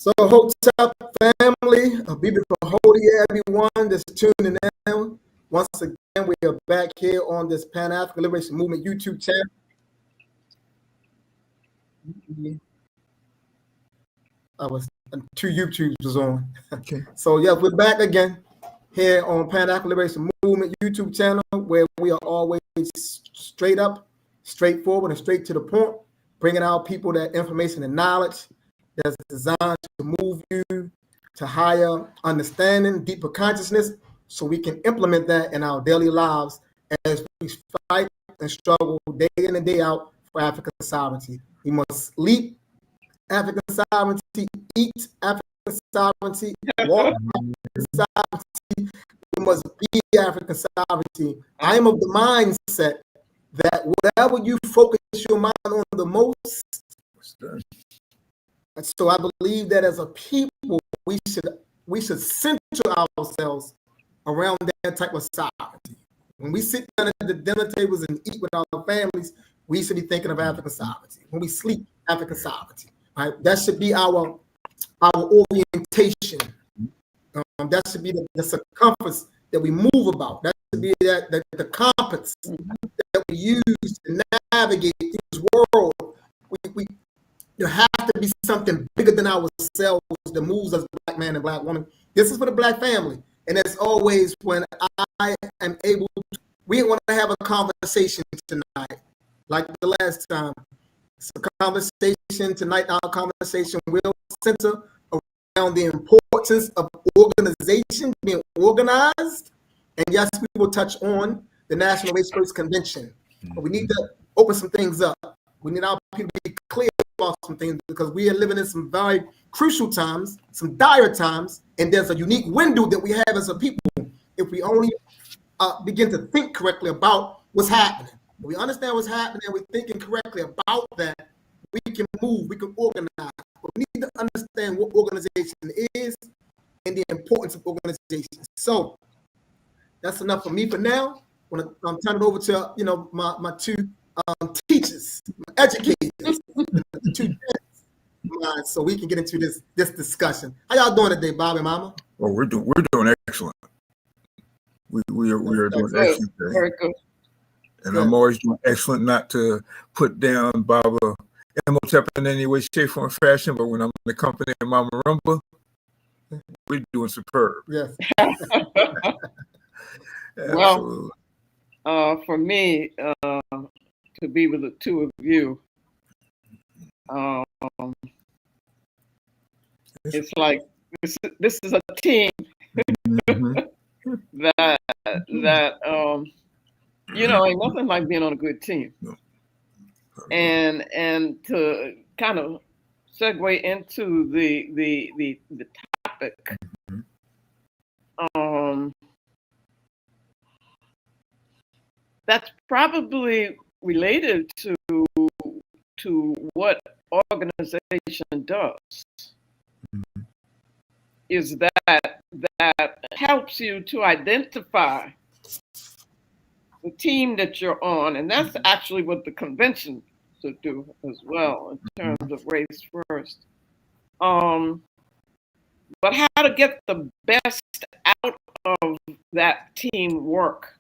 So, Hotel family, Abibi Kahodia, everyone that's tuning in. Once again, we are back here on this Pan-African Liberation Movement YouTube channel. I was two YouTubes was on. Okay. So yeah, we're back again here on Pan-African Liberation Movement YouTube channel, where we are always straight up, straightforward, and straight to the point, bringing out people that information and knowledge that's designed to move you to higher understanding, deeper consciousness, so we can implement that in our daily lives as we fight and struggle day in and day out for African sovereignty. We must leap African sovereignty, eat African sovereignty, walk African sovereignty. We must be African sovereignty. I am of the mindset that whatever you focus your mind on the most, and so I believe that as a people, we should center ourselves around that type of sovereignty. When we sit down at the dinner tables and eat with our families, we should be thinking of African sovereignty. When we sleep, African sovereignty. Right? That should be our orientation. That should be the circumference that we move about. That should be the compass that we use to navigate this world. There have to be something bigger than ourselves that moves us, black man and black woman. This is for the black family. And as always, when I am able to, we want to have a conversation tonight, like the last time. It's a conversation tonight. Our conversation will center around the importance of organization, being organized. And yes, we will touch on the National Race First Convention. But we need to open some things up. We need our people to be clear about some things, because we are living in some very crucial times, some dire times, and there's a unique window that we have as a people if we only begin to think correctly about what's happening. If we understand what's happening and we're thinking correctly about that, we can move, we can organize. But we need to understand what organization is and the importance of organization. So that's enough for me for now. I'm turn it over to my two teachers, my educators, two so we can get into this discussion. How y'all doing today, Bob and Mama? Well, we're doing excellent. We are doing excellent today. Very good. And I'm always doing excellent, not to put down Baba Imhotep in any way, shape, or fashion, but when I'm in the company of Mama Rumba, we're doing superb. Yes. Well, for me, to be with the two of you, it's like this is a team that ain't nothing like being on a good team. No. And to kind of segue into the topic, that's probably related to what organization does. Is that helps you to identify the team that you're on, and that's actually what the convention should do as well in terms of race first. But how to get the best out of that teamwork,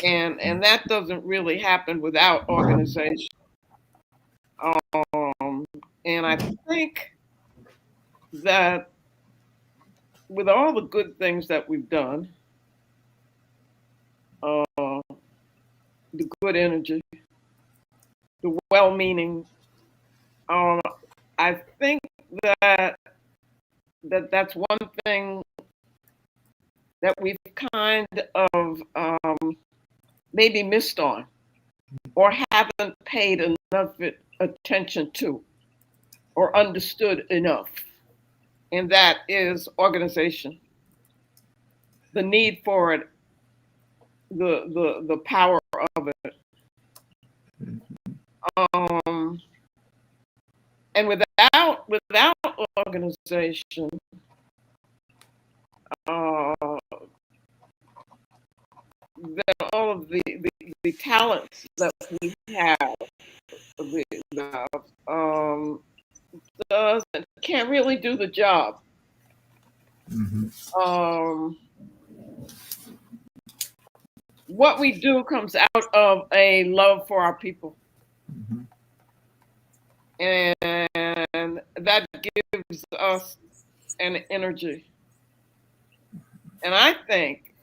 and that doesn't really happen without organization. And I think that with all the good things that we've done, the good energy, the well-meaning, I think that's one thing that we've kind of maybe missed on or haven't paid enough attention to or understood enough. And that is organization, the need for it, the power of it. And without organization, then all of the talents that we have can't really do the job. What we do comes out of a love for our people. And that gives us an energy. And I think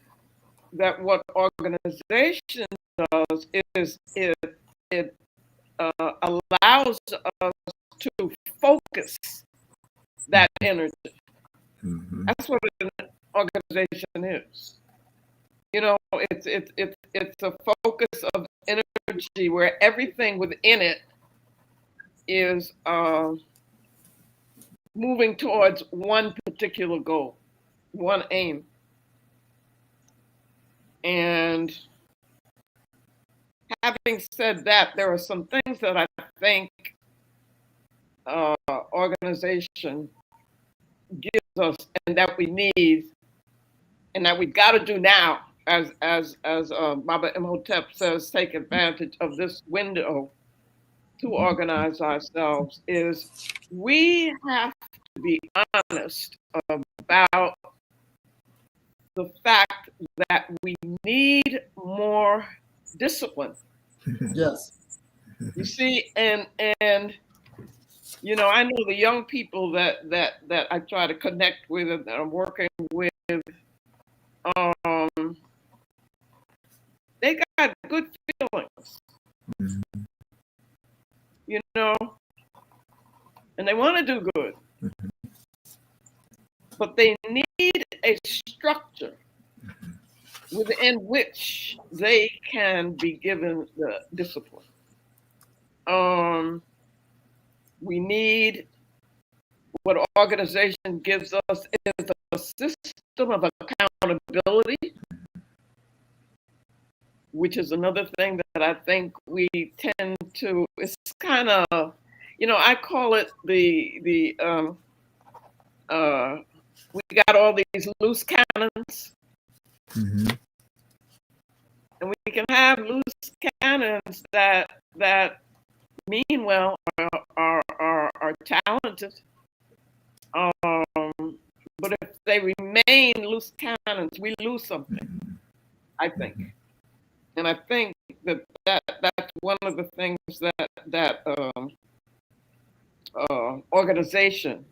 that what organization does is it allows us to focus that energy. That's what an organization is. You know, it's a focus of energy where everything within it is moving towards one particular goal, one aim. And having said that, there are some things that I think organization gives us and that we need and that we got to do now, as Baba Imhotep says, take advantage of this window to organize ourselves, is we have to be honest about the fact that we need more discipline. Yes. You see, and you know, I know the young people that I try to connect with and that I'm working with, they got good feelings, you know, and they want to do good, but they need a structure within which they can be given the discipline. We need, what organization gives us is a system of accountability, which is another thing that I think we tend to, it's kind of, you know, I call it we got all these loose cannons. And we can have loose cannons that mean well, are talented. But if they remain loose cannons, we lose something, I think. And I think that's one of the things that organization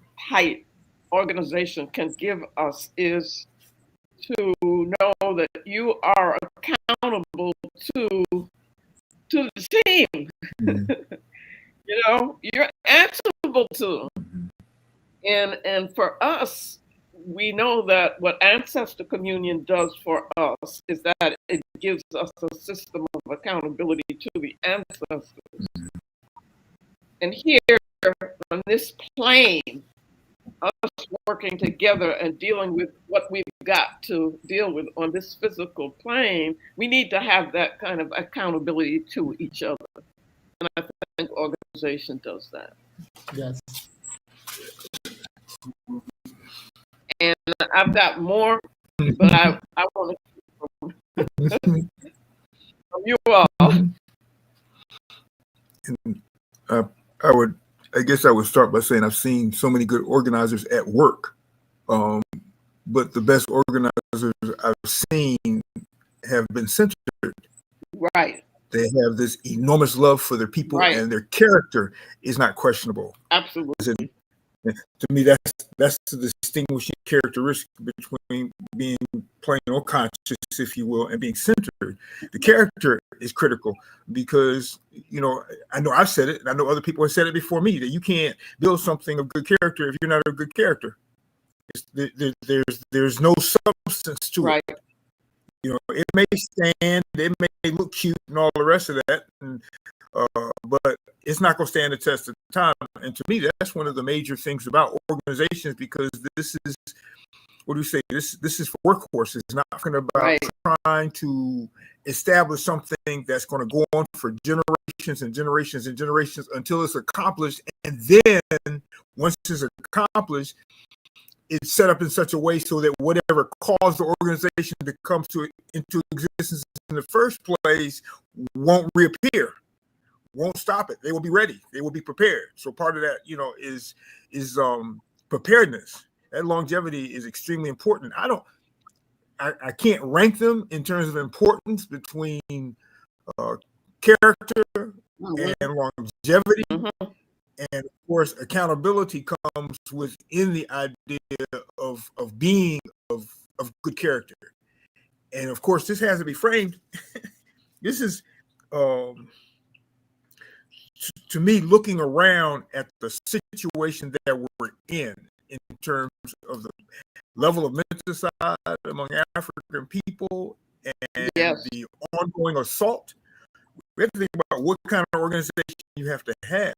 can give us, is to know that you are accountable to the team. You know, you're answerable to them. And for us, we know that what Ancestor Communion does for us is that it gives us a system of accountability to the ancestors. And here on this plane, us working together and dealing with what we've got to deal with on this physical plane, we need to have that kind of accountability to each other. And I think organization does that. Yes. And I've got more, but I want to from you all. I guess I would start by saying I've seen so many good organizers at work, but the best organizers I've seen have been centered. Right. They have this enormous love for their people, right, and their character is not questionable. Absolutely. To me, that's the distinguishing characteristic between being plain or conscious, if you will, and being centered. The character is critical because, you know I've said it, and I know other people have said it before me, that you can't build something of good character if you're not a good character. There's no substance to right. it. You know, it may stand, it may look cute and all the rest of that, but it's not going to stand the test of time. And to me, that's one of the major things about organizations, because this is, what do we say? This is for workhorses. It's not about right. trying to establish something that's going to go on for generations and generations and generations until it's accomplished. And then once it's accomplished, it's set up in such a way so that whatever caused the organization to come into existence in the first place won't reappear, won't stop it. They will be ready. They will be prepared. So part of that, is preparedness. That longevity is extremely important. I can't rank them in terms of importance between character Mhm. and longevity. Mhm. And of course, accountability comes within the idea of being of good character. And of course, this has to be framed. This is, to me, looking around at the situation that we're in terms of the level of menticide among African people and Yes. the ongoing assault. We have to think about what kind of organization you have to have,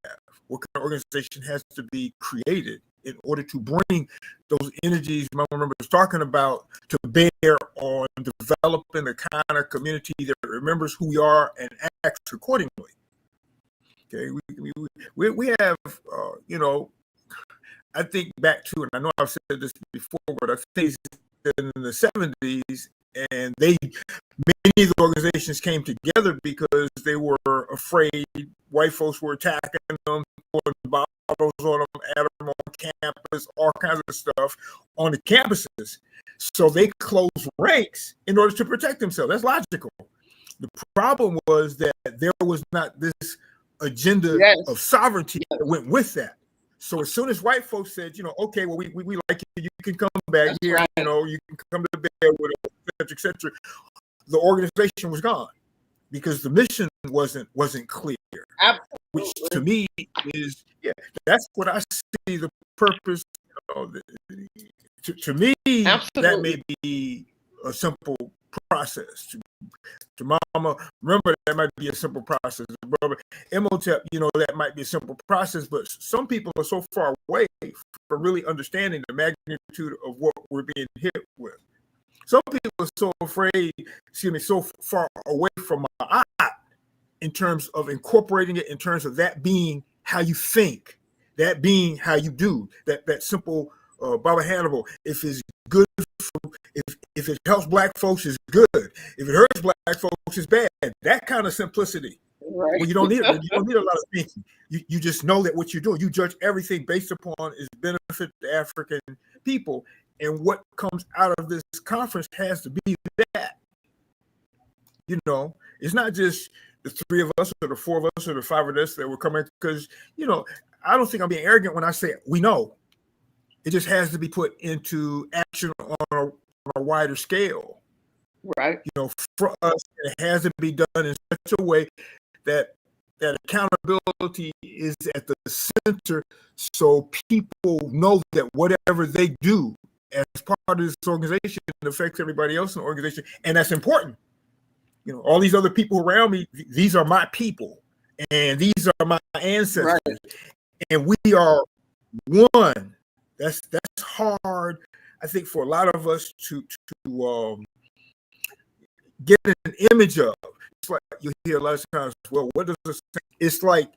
what kind of organization has to be created in order to bring those energies my member was talking about to bear on developing the kind of community that remembers who we are and acts accordingly. Okay, we have, I think back to, and I know I've said this before, but I think in the 70s, and many of the organizations came together because they were afraid white folks were attacking them, putting bottles on them, at them on campus, all kinds of stuff on the campuses. So they closed ranks in order to protect themselves. That's logical. The problem was that there was not this agenda of sovereignty that went with that. So as soon as white folks said, okay, well, we like you can come back here, right. You can come to bed with us, et cetera. The organization was gone because the mission wasn't clear. Absolutely. Which to me is, that's what I see the purpose of. To me, Absolutely. that may be a simple process. To Mama, remember that might be a simple process. Brother Imhotep, that might be a simple process, but some people are so far away from really understanding the magnitude of what we're being hit with. Some people are so afraid, so far away from my eye in terms of incorporating it, in terms of that being how you think, that being how you do, that simple Baba Hannibal, if it's good, if it helps black folks, it's good. If it hurts black folks, it's bad. That kind of simplicity. Right. Well, you don't need a lot of thinking. You just know that what you're doing, you judge everything based upon its benefit to African people. And what comes out of this conference has to be that. It's not just the three of us or the four of us or the five of us that were coming, because, I don't think I'm being arrogant when I say we know. It just has to be put into action on a wider scale. Right. For us, it has to be done in such a way that accountability is at the center, so people know that whatever they do as part of this organization affects everybody else in the organization, and that's important. All these other people around me, these are my people, and these are my ancestors, right. And we are one. That's hard, I think, for a lot of us to get an image of. It's like you hear a lot of times, well, what does this say? It's like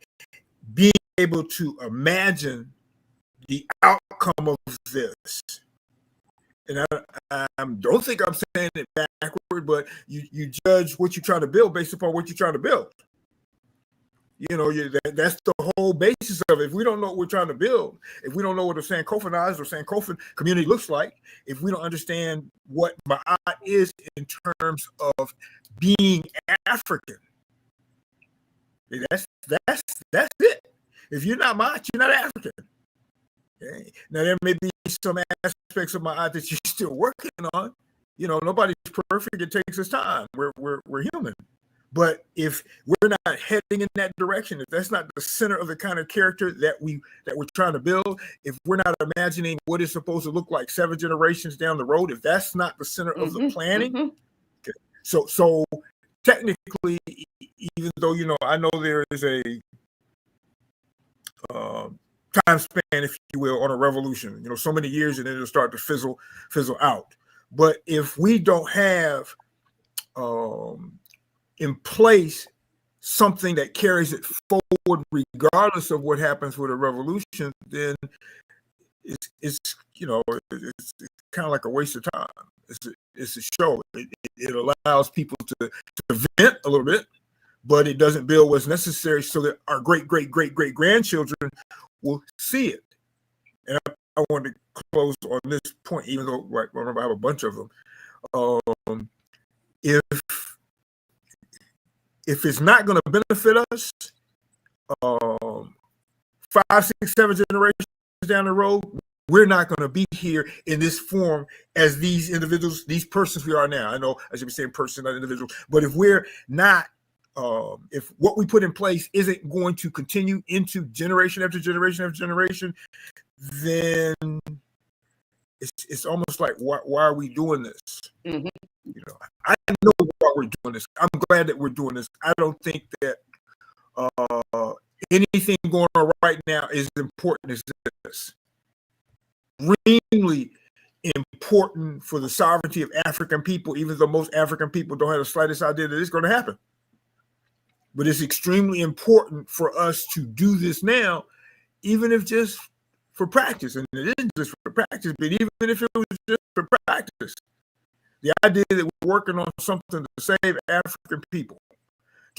being able to imagine the outcome of this. And I don't think I'm saying it backward, but you judge what you're trying to build based upon what you're trying to build. That's the whole basis of it. If we don't know what we're trying to build, if we don't know what a Sankofanized or Sankofan community looks like, if we don't understand what Ma'at is in terms of being African, that's it. If you're not Ma'at, you're not African. Okay? Now, there may be some aspects of Ma'at that you're still working on. Nobody's perfect. It takes us time. We're human. But if we're not heading in that direction, if that's not the center of the kind of character that we're trying to build, if we're not imagining what it's supposed to look like 7 generations down the road, if that's not the center of the planning, okay. So technically, even though I know there is a time span, if you will, on a revolution, so many years, and then it'll start to fizzle out. But if we don't have in place something that carries it forward, regardless of what happens with a revolution, then it's kind of like a waste of time. It's a show. It allows people to vent a little bit, but it doesn't build what's necessary so that our great grandchildren will see it. And I I wanted to close on this point, even though I have a bunch of them. If it's not going to benefit us, 5, 6, 7 generations down the road, we're not going to be here in this form as these individuals, these persons we are now. I know I should be saying person, not individual, but if we're not, if what we put in place isn't going to continue into generation after generation after generation, then it's almost like, why are we doing this? Mm-hmm. You know, I know why we're doing this. I'm glad that we're doing this. I don't think that anything going on right now is important as this. Really important for the sovereignty of African people, even though most African people don't have the slightest idea that it's going to happen. But it's extremely important for us to do this now, even if just for practice. And it isn't just for practice, but even if it was just for practice. The idea that we're working on something to save African people,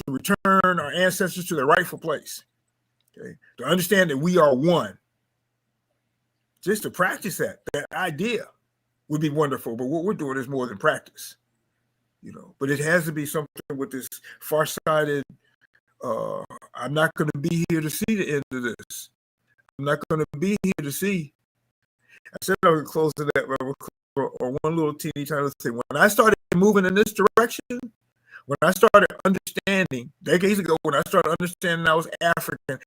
to return our ancestors to their rightful place, okay? To understand that we are one. Just to practice that idea would be wonderful. But what we're doing is more than practice, you know. But it has to be something with this far-sighted, I'm not going to be here to see the end of this. I'm not going to be here to see. I said I would close to that, or one little teeny tiny thing. When I started moving in this direction, when I started understanding, decades ago, when I started understanding I was African,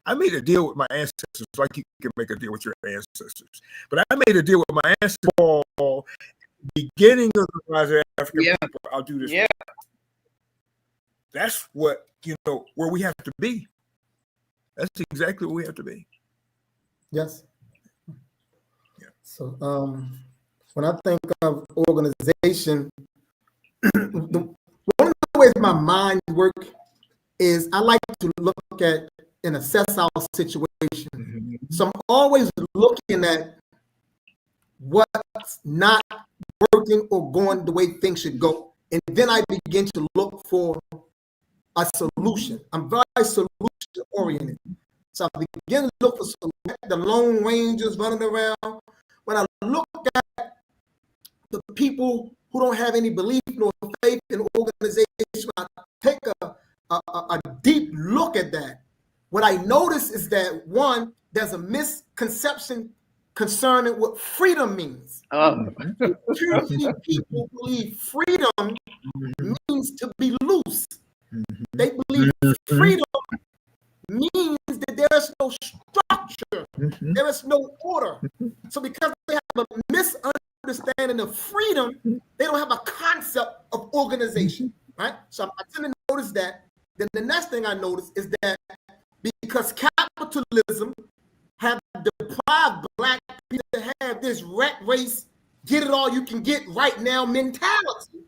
I made a deal with my ancestors, like you can make a deal with your ancestors. But I made a deal with my ancestors, beginning of the rise of African people, I'll do this. Yeah. That's what, you know, where we have to be. That's exactly where we have to be. Yes. Yeah. So when I think of organization, one of the ways my mind works is I like to look at and assess our situation. Mm-hmm. So I'm always looking at what's not working or going the way things should go. And then I begin to look for a solution. I'm very solution oriented. So I begin to look for the Lone Rangers running around. When I look at the people who don't have any belief nor faith in organization, I take a deep look at that. What I notice is that, one, there's a misconception concerning what freedom means. Too many people believe freedom means to be loose. They believe freedom means that there is no structure, there is no order. So because they have a misunderstanding of freedom, they don't have a concept of organization, right? So I tend to notice that. Then the next thing I notice is that because capitalism have deprived Black people to have this rat race, get it all you can get right now mentality.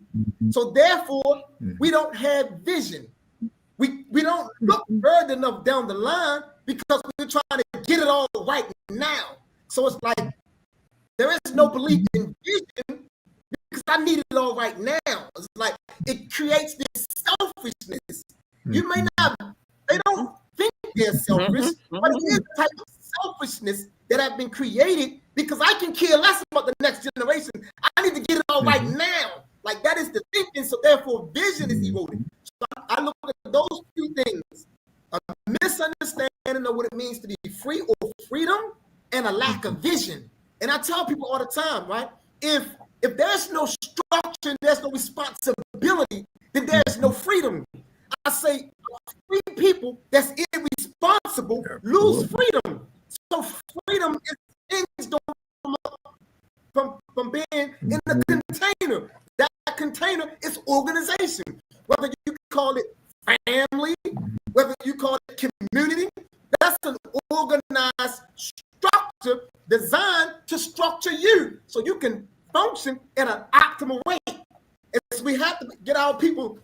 So therefore, we don't have vision. We don't look further enough down the line because we're trying to get it all right now. So it's like there is no belief in vision because I need it all right now. It's like it creates this selfishness. You may not, they don't think they're selfish, but it is a type of selfishness that have been created because I can care less about the next generation. I need to get it all right now. Like that is the thinking. So therefore, vision is eroded. So I look at those two things: a misunderstanding of what it means to be free or freedom, and a lack of vision. And I tell people all the time, right? If there's no structure, there's no responsibility, then there's no freedom. I say free people that's irresponsible lose freedom. So freedom is things don't come up from being in the container. That container is organization. Whether you call it family, whether you call it community, that's an organized structure designed to structure you so you can function in an optimal way. And so we have to get our people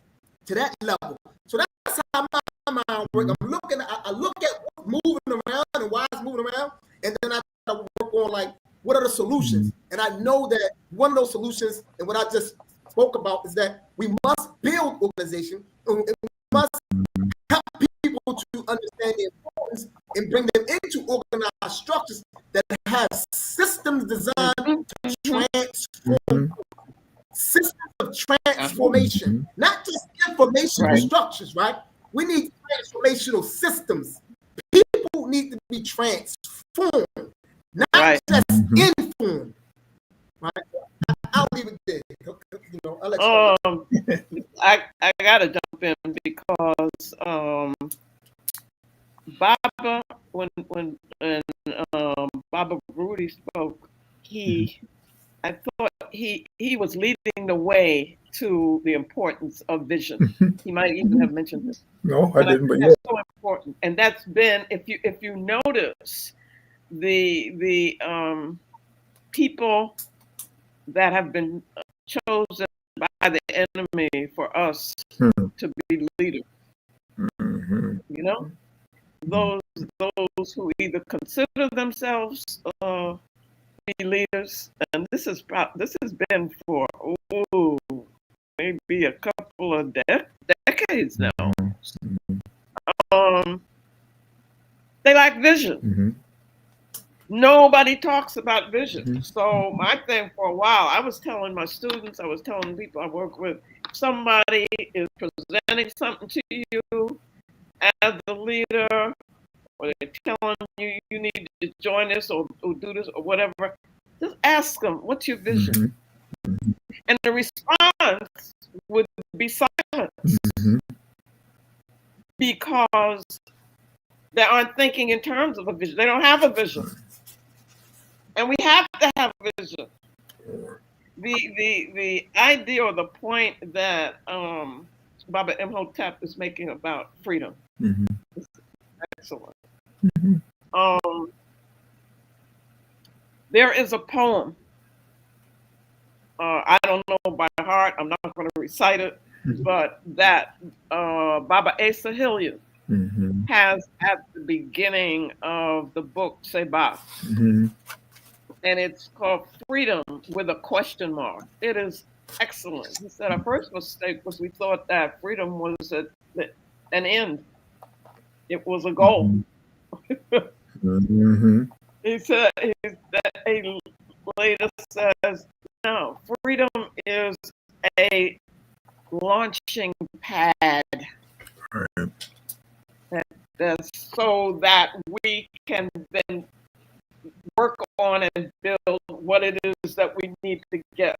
to that level. So that's how my mind works. I look at what's moving around and why it's moving around, and then I work on like what are the solutions. And I know that one of those solutions, and what I just spoke about, is that we must build organization, and we must help people to understand the importance and bring them into organized structures that have systems systems designed to transform. Systems of transformation, not just informational structures, right? We need transformational systems. People need to be transformed, not just informed. Right? I'll leave it there. You know, I'll let you I gotta jump in because Baba, when Baba Rudy spoke, I thought he was leading the way to the importance of vision. He might even have mentioned this. No, I didn't, but yeah. That's so important, and that's been, if you notice, the people that have been chosen by the enemy for us to be leaders. You know, those who either consider themselves be leaders, and this has been for maybe a couple of decades now. They lack vision. Nobody talks about vision. So my thing for a while, I was telling my students, I was telling people I work with, if somebody is presenting something to you as the leader, or they're telling you you need to join this or do this or whatever, just ask them, what's your vision? And the response would be silence. Because they aren't thinking in terms of a vision. They don't have a vision. And we have to have a vision. The idea or the point that Baba Imhotep is making about freedom is excellent. There is a poem. I don't know by heart. I'm not going to recite it, but that Baba Asa Hilliard has at the beginning of the book Seba. And it's called Freedom with a question mark. It is excellent. He said our first mistake was we thought that freedom was an end. It was a goal. He said, he later says, no, freedom is a launching pad. That's so that we can then work on and build what it is that we need to get.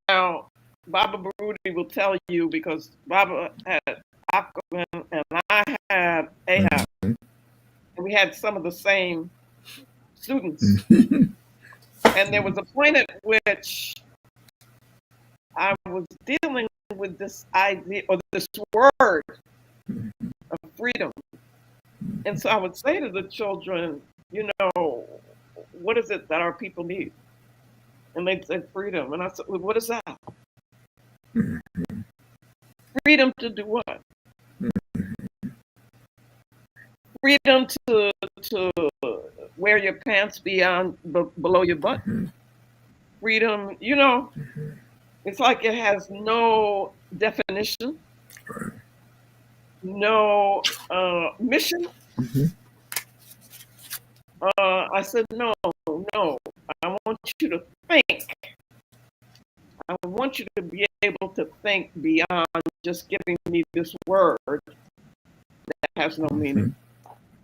Now, Baba Baruti will tell you, because Baba had Aquaman and I had Ahab, and we had some of the same students. And there was a point at which I was dealing with this idea or this word of freedom. And so I would say to the children, you know, what is it that our people need? And they'd say freedom. And I said, well, what is that? Freedom to do what? Freedom to wear your pants below your butt. Freedom, you know, it's like it has no definition, no mission. I said, no, I want you to think. I want you to be able to think beyond just giving me this word that has no meaning.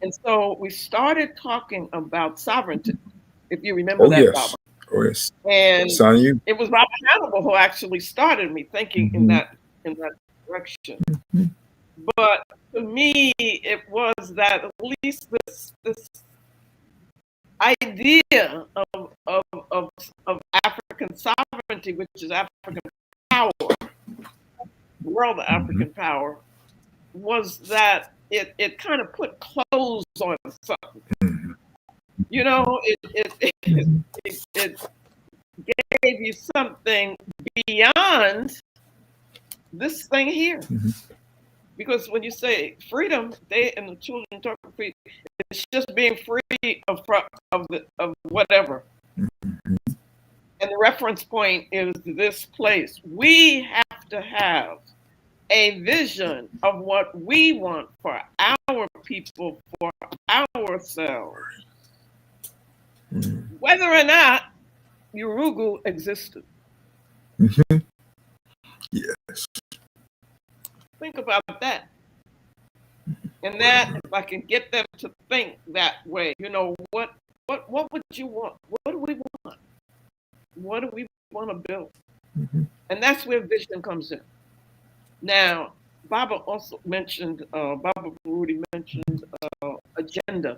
And so we started talking about sovereignty, if you remember that, Baba. Oh, yes. And it was Baba Hannibal who actually started me thinking in that direction. But to me, it was that at least this idea of African sovereignty, which is African power, world African power, was that it kind of put clothes on something. You know, it gave you something beyond this thing here. Because when you say freedom, they and the children talk about freedom, it's just being free of whatever. And the reference point is this place. We have to have a vision of what we want for our people, for ourselves. whether or not Urugu existed. Yes. Think about that. And that, if I can get them to think that way, what would you want? What do we want? What do we want to build? And that's where vision comes in. Now, Baba also mentioned, Baba Baruti mentioned agenda.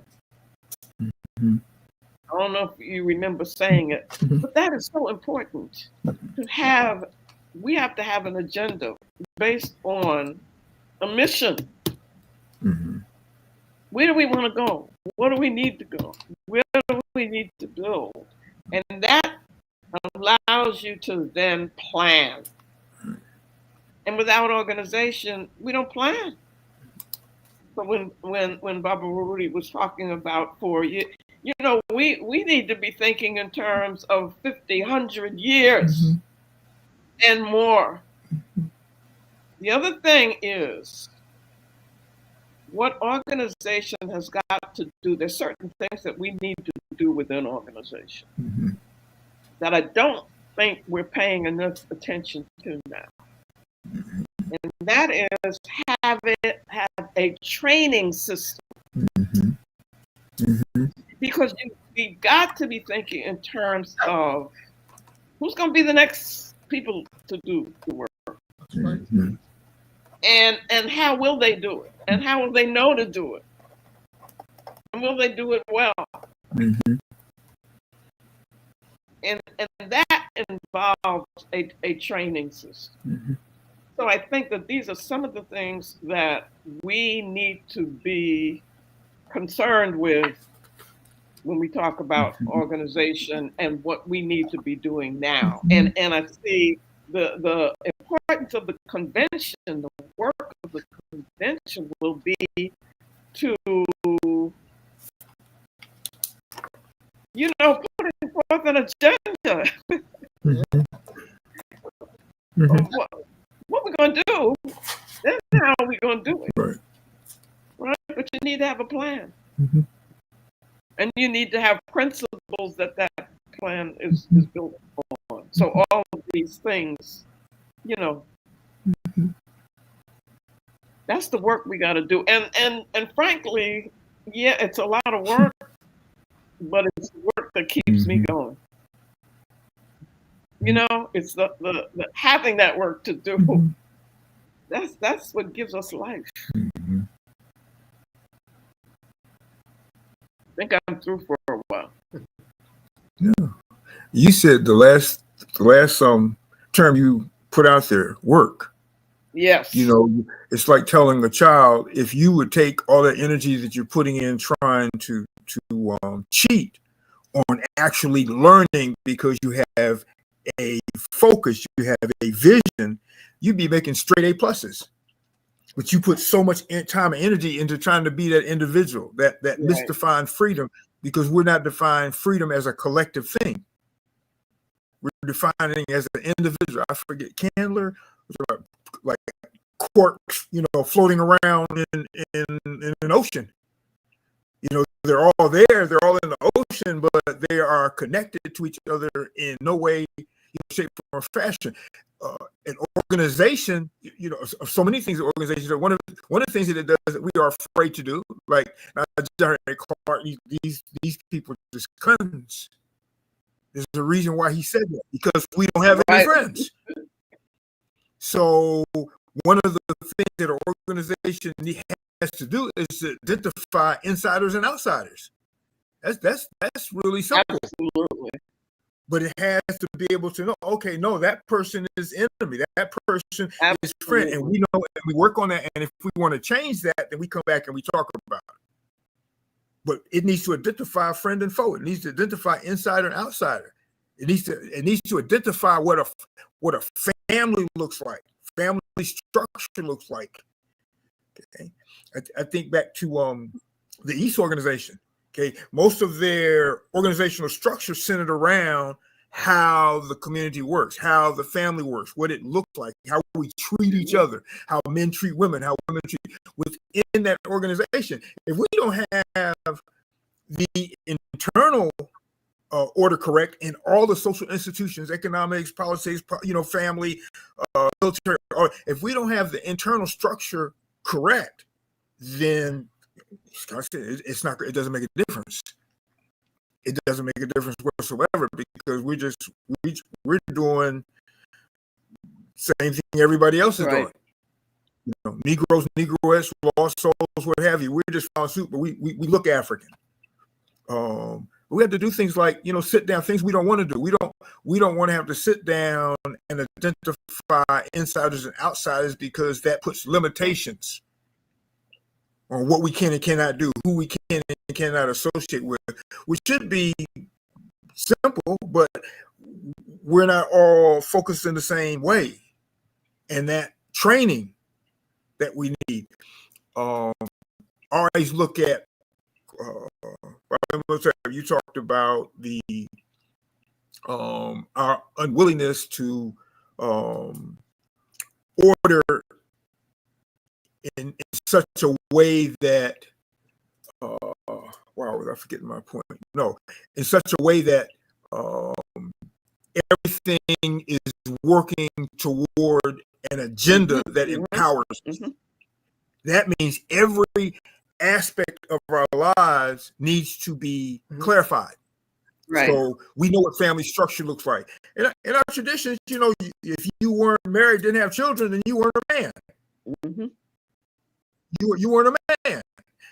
I don't know if you remember saying it, but that is so important to have. We have to have an agenda based on a mission. Where do we want to go? What do we need to go? Where do we need to build? And that allows you to then plan. And without organization, we don't plan. But when Baba Rudy was talking about we need to be thinking in terms of 50, 100 years and more. The other thing is, what organization has got to do, there's certain things that we need to do within organization that I don't think we're paying enough attention to now. And that is have a training system. Because you've got to be thinking in terms of who's going to be the next people to do the work. And how will they do it? And how will they know to do it? And will they do it well? And that involves a training system. So I think that these are some of the things that we need to be concerned with when we talk about organization and what we need to be doing now. And I see the importance of the convention, the work of the convention will be to, put forth an agenda. What we're going to do, that's how we're going to do it. Right? But you need to have a plan. And you need to have principles that plan is built on. So all of these things, that's the work we got to do. And frankly, yeah, it's a lot of work, but it's the work that keeps me going. It's the having that work to do. That's what gives us life. I think I'm through for a while. Yeah. You said the last term you put out there, work. Yes. It's like telling a child, if you would take all that energy that you're putting in trying to cheat on actually learning because you have a focus, you have a vision, you'd be making straight A pluses. But you put so much time and energy into trying to be that individual, that misdefined freedom, because we're not defining freedom as a collective thing. We're defining it as an individual. I forget Candler, like corks, floating around in an ocean. They're all there, they're all in the ocean, but they are connected to each other in no way, shape, form, or fashion. An organization, so many things. Organizations are one of the things that it does that we are afraid to do. Like these people just cunts. There's a reason why he said that, because we don't have any friends. So one of the things that an organization has to do is to identify insiders and outsiders. That's really simple. Absolutely. But it has to be able to know, okay, no, that person is enemy. That person is friend. And we know, and we work on that. And if we want to change that, then we come back and we talk about it. But it needs to identify friend and foe. It needs to identify insider and outsider. It needs to identify what a family looks like, family structure looks like. Okay. I think back to the East organization. Okay, most of their organizational structure centered around how the community works, how the family works, what it looks like, how we treat each other, how men treat women, how women treat within that organization. If we don't have the internal order correct in all the social institutions, economics, politics, family, military. Or if we don't have the internal structure correct, then it's not. It doesn't make a difference. It doesn't make a difference whatsoever because we're doing the same thing everybody else is doing. Negroes, Negroes, lost souls, what have you. We're just found suit, but we look African. We have to do things like sit down. Things we don't want to do. We don't want to have to sit down and identify insiders and outsiders because that puts limitations on what we can and cannot do, who we can and cannot associate with, which should be simple, but we're not all focused in the same way. And that training that we need, always look at, you talked about the our unwillingness to order in such a way that wow, was I forgetting my point? No, in such a way that everything is working toward an agenda that empowers us. That means every aspect of our lives needs to be clarified. Right. So we know what family structure looks like. In our traditions, if you weren't married, didn't have children, then you weren't a man. You weren't a man.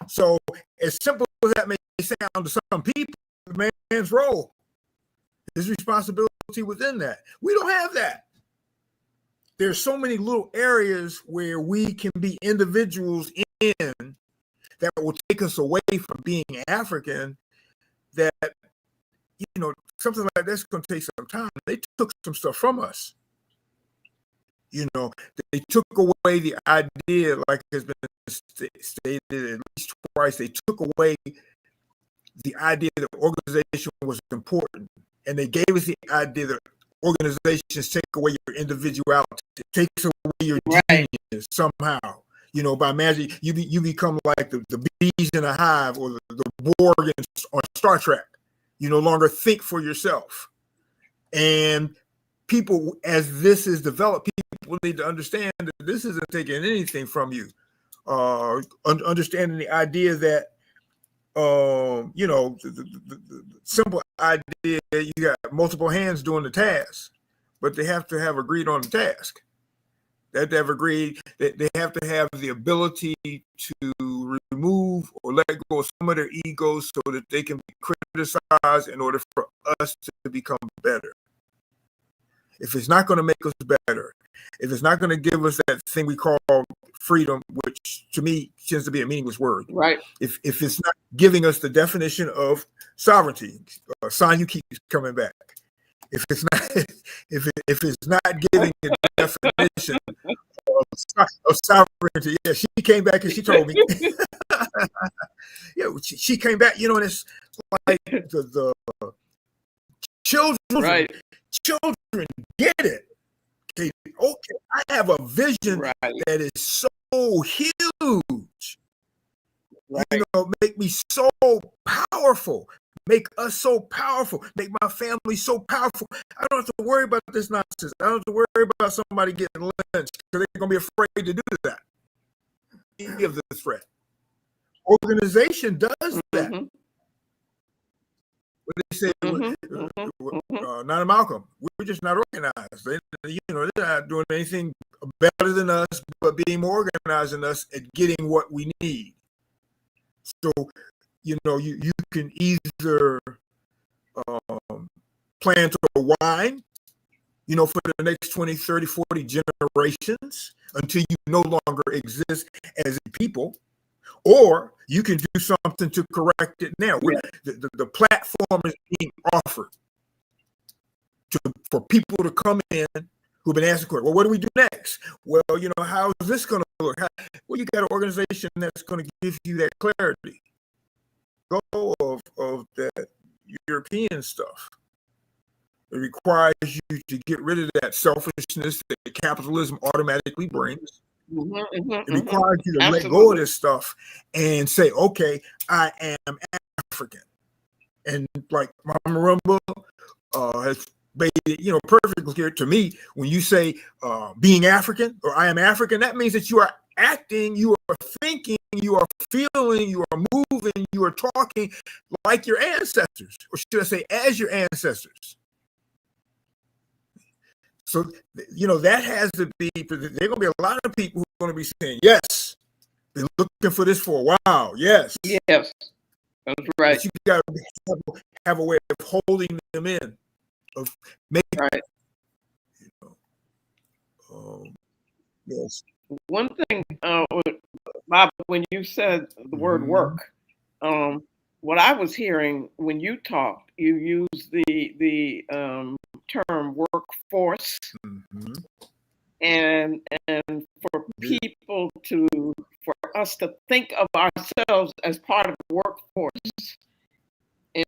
So as simple as that may sound to some people, the man's role, his responsibility within that. We don't have that. There's so many little areas where we can be individuals in that will take us away from being African, that something like that's going to take some time. They took some stuff from us. They took away the idea, like has been stated at least twice, they took away the idea that organization was important. And they gave us the idea that organizations take away your individuality, it takes away your genius somehow. By magic, you become like the bees in a hive or the Borg on Star Trek. You no longer think for yourself. And people, as this is developed, people need to understand that this isn't taking anything from you. Understanding the idea that, the simple idea that you got multiple hands doing the task, but they have to have agreed on the task. They have to have agreed that they have to have the ability to remove or let go of some of their egos so that they can be criticized in order for us to become better. If it's not going to make us better, if it's not going to give us that thing we call freedom, which to me tends to be a meaningless word. Right. If it's not giving us the definition of sovereignty, sign you keep coming back. If it's not giving the definition of sovereignty, yeah, she came back and she told me. Yeah, she came back, and it's like the children. Right. Children get it. Okay, I have a vision that is so huge. Right. Make me so powerful. Make us so powerful. Make my family so powerful. I don't have to worry about this nonsense. I don't have to worry about somebody getting lynched because they're going to be afraid to do that. Any of the threat. Organization does that. What they say, not a Malcolm. We're just not organized. They're not doing anything better than us, but being more organized than us at getting what we need. So, you can either plan to whine, for the next 20, 30, 40 generations until you no longer exist as a people, or you can do something to correct it now. Yeah. The platform is being offered for people to come in who've been asking, well, what do we do next? Well, how is this going to look? Well, you got an organization that's going to give you that clarity. Go of that European stuff. It requires you to get rid of that selfishness that capitalism automatically brings. It requires you to let go of this stuff and say, okay, I am African. And like Mama Rumba has made it, perfectly clear to me when you say being African or I am African, that means that you are acting, you are thinking, you are feeling, you are moving, you are talking like your ancestors, or should I say as your ancestors. So, that has to be, there are going to be a lot of people who are going to be saying, yes, been looking for this for a while. Yes. Yes, that's right. But you got to have a way of holding them in, of making, right. Yes. One thing, Bob, when you said the word work, what I was hearing when you talked, you used the term workforce, and for people for us to think of ourselves as part of the workforce,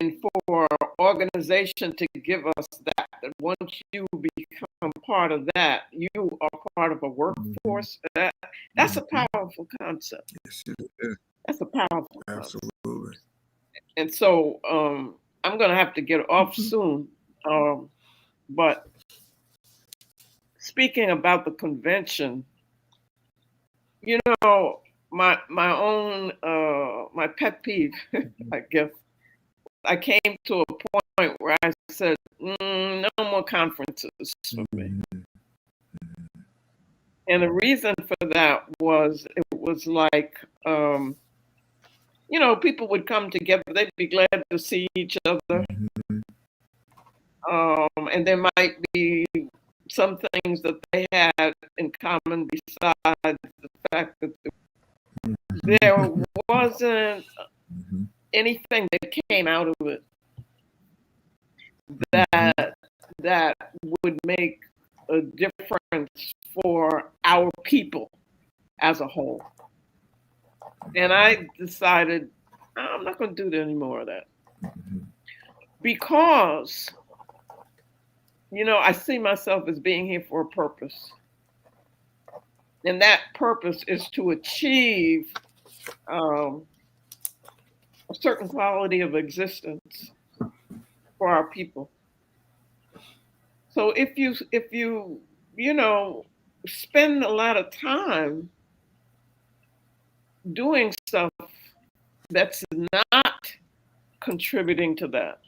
and for organization to give us that once you become part of that, you are part of a workforce. That's a powerful concept. Yes, it is. That's a powerful concept. Absolutely. And so I'm going to have to get off soon. But speaking about the convention, my own my pet peeve, I guess, I came to a point where I said, no more conferences for me. And the reason for that was, it was like, people would come together, they'd be glad to see each other. And there might be some things that they had in common besides the fact that there wasn't anything that came out of it that would make a difference for our people as a whole. And I decided I'm not going to do any more of that, because I see myself as being here for a purpose, and that purpose is to achieve a certain quality of existence for our people. So if you spend a lot of time doing stuff that's not contributing to that,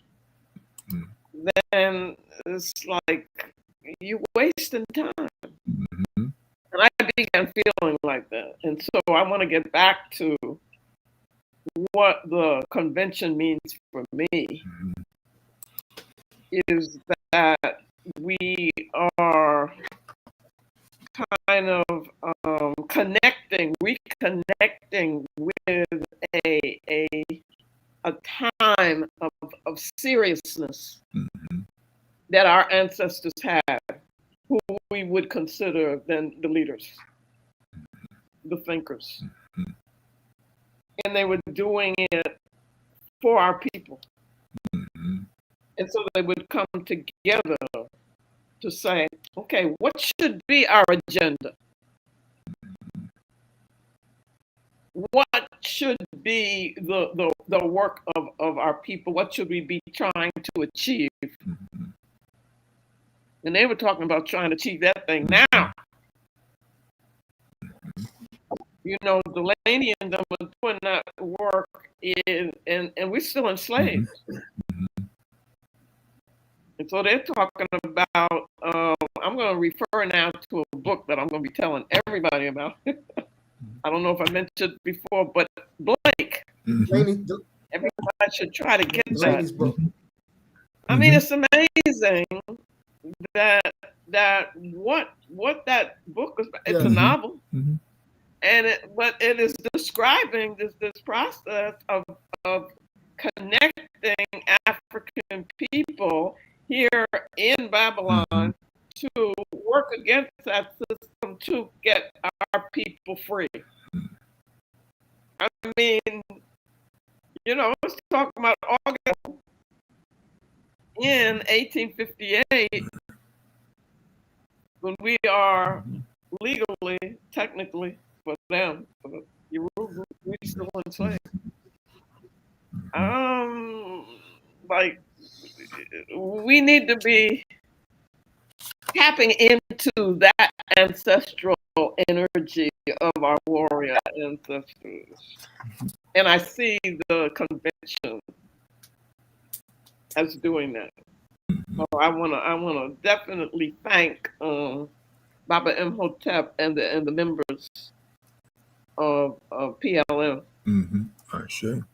then it's like you're wasting time. And I began feeling like that. And so I want to get back to what the convention means for me, is that we are kind of reconnecting with a time of seriousness that our ancestors had, who we would consider then the leaders, the thinkers. And they were doing it for our people. And so they would come together to say, okay, what should be our agenda? What should be the work of our people? What should we be trying to achieve? And they were talking about trying to achieve that thing now. Delaney and them were doing that work, and we're still enslaved. And so they're talking about, I'm going to refer now to a book that I'm going to be telling everybody about. I don't know if I mentioned it before, but Blake. Everybody should try to get that. Book. I mean, it's amazing that what that book is. It's a novel, but it is describing this process of connecting African people here in Babylon to work against that system to get our people free. I mean, let's talk about August in 1858, when we are legally, technically, for them, for the Yoruba, we still enslaved. like we need to be tapping into that ancestral energy of our warrior ancestors. And I see the convention as doing that. So I wanna definitely thank Baba Imhotep and the members of PLM Sure.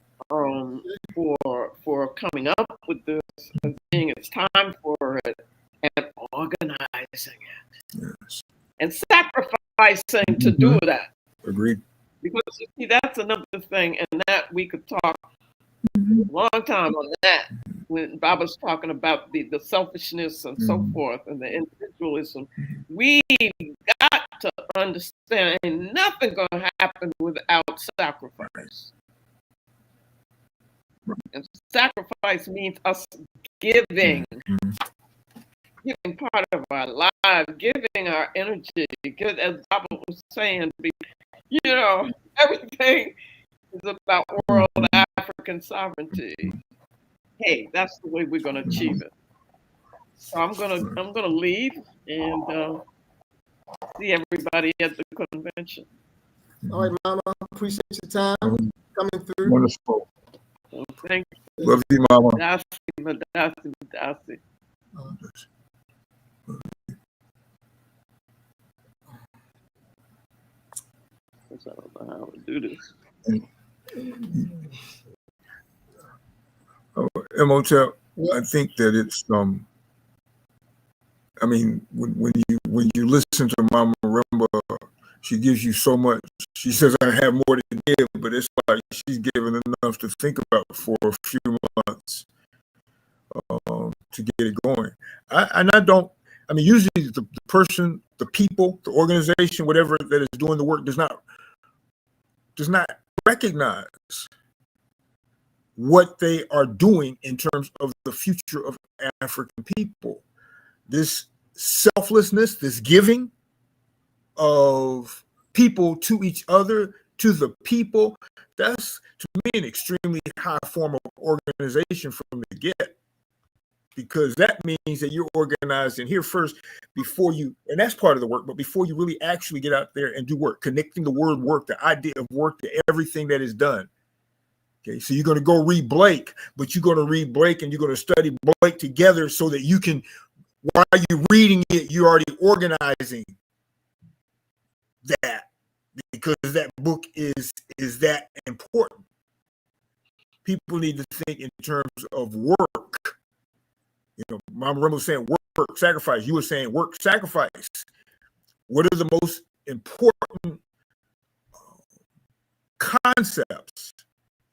For coming up with this and saying it's time for it and organizing it. Yes. And sacrificing to do that. Agreed. Because you see, that's another thing, and that we could talk a long time on that. When Baba's talking about the selfishness and so forth and the individualism, we got to understand ain't nothing gonna happen without sacrifice. And sacrifice means us giving part of our lives, giving our energy, because as Baba was saying, you know, everything is about world African sovereignty. Hey, that's the way we're gonna achieve it. So I'm gonna leave and see everybody at the convention. All right, Mama, appreciate your time coming through. Wonderful. Thank you. Love you, Mama. Madasi. I don't know how to do this. Imhotep, I think that it's I mean, when you listen to Mama Remba, she gives you so much. She says I have more to give, but it's like she's given enough to think about for a few months to get it going. I mean, usually the person, the people, the organization, whatever that is doing the work does not recognize what they are doing in terms of the future of African people. This selflessness, this giving of people to each other, to the people, that's to me an extremely high form of organization from the get, because that means that you're organizing here first before you, and that's part of the work, but before you really actually get out there and do work, connecting the word work, the idea of work to everything that is done. Okay, so you're going to go read Blake, but you're going to read Blake and you're going to study Blake together so that you can, while you're reading it, you're already organizing that, because that book is that important. People need to think in terms of work. You know, Mama Remba was saying work, sacrifice. You were saying work, sacrifice. What are the most important concepts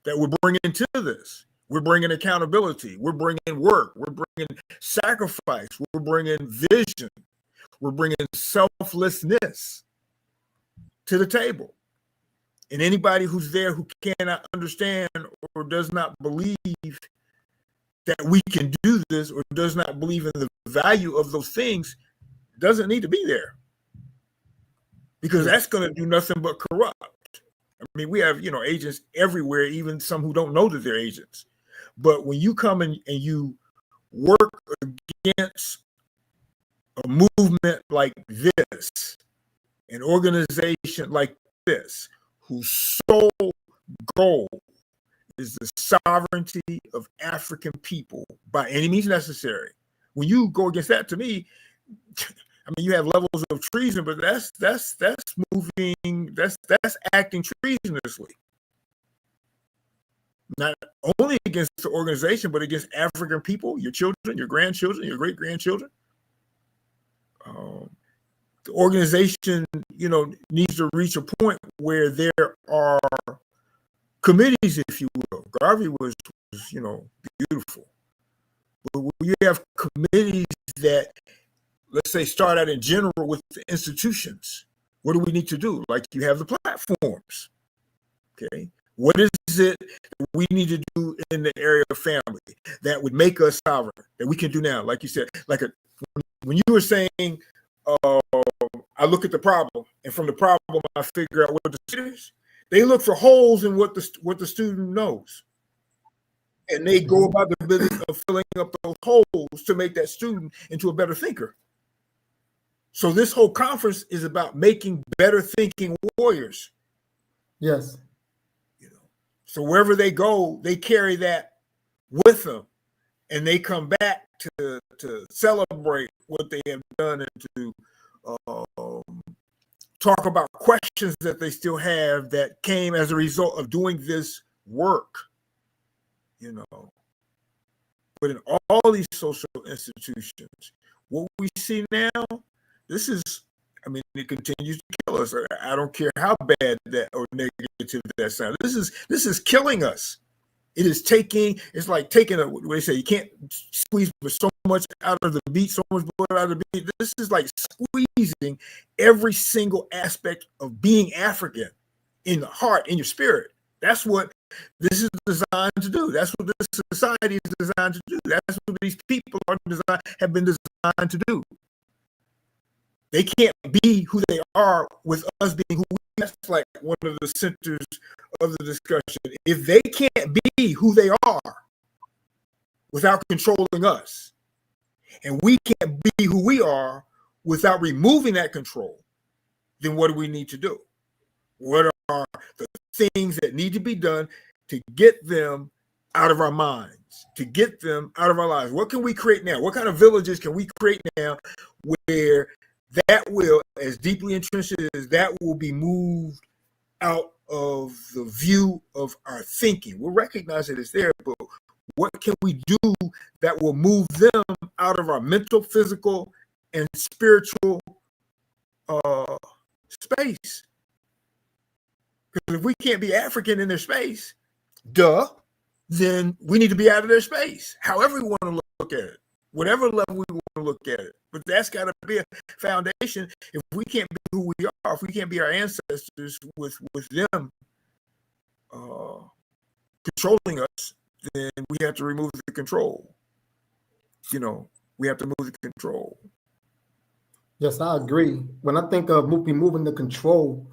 that we're bringing into this? We're bringing accountability. We're bringing work. We're bringing sacrifice. We're bringing vision. We're bringing selflessness to the table. And anybody who's there who cannot understand or does not believe that we can do this, or does not believe in the value of those things, doesn't need to be there, because that's going to do nothing but corrupt. I mean, we have, agents everywhere, even some who don't know that they're agents. But when you come in and you work against a movement like this, an organization like this, whose sole goal is the sovereignty of African people by any means necessary. When you go against that, to me, I mean, you have levels of treason, but that's acting treasonously. Not only against the organization, but against African people, your children, your grandchildren, your great-grandchildren. The organization, needs to reach a point where there are committees, if you will. Garvey was beautiful. But when you have committees that, let's say, start out in general with the institutions, what do we need to do? Like, you have the platforms. Okay. What is it that we need to do in the area of family that would make us sovereign, that we can do now? Like you said, when you were saying, I look at the problem, and from the problem, I figure out what the students, they look for holes in what the student knows. And they go about the business of filling up those holes to make that student into a better thinker. So this whole conference is about making better thinking warriors. Yes. So wherever they go, they carry that with them, and they come back to celebrate what they have done and to talk about questions that they still have that came as a result of doing this work. But in all these social institutions, what we see now, it continues to kill us. I don't care how bad that or negative that sounds. This is killing us. It's like taking what they say, you can't squeeze so much out of the beet, so much blood out of the beet. This is like squeezing every single aspect of being African in the heart, in your spirit. That's what this is designed to do. That's what this society is designed to do. That's what these people have been designed to do. They can't be who they are with us being who we are. That's like one of the centers of the discussion. If they can't be who they are without controlling us, and we can't be who we are without removing that control, then what do we need to do? What are the things that need to be done to get them out of our minds, to get them out of our lives? What can we create now? What kind of villages can we create now where that will, as deeply entrenched as that will be moved out of the view of our thinking? We'll recognize that it's there, but what can we do that will move them out of our mental, physical, and spiritual space? Because if we can't be African in their space, then we need to be out of their space, however we want to look at it, whatever level we want to look at it. But that's got to be a foundation. If we can't be who we are, if we can't be our ancestors with them controlling us, then we have to remove the control. We have to move the control. Yes, I agree. When I think of removing the control,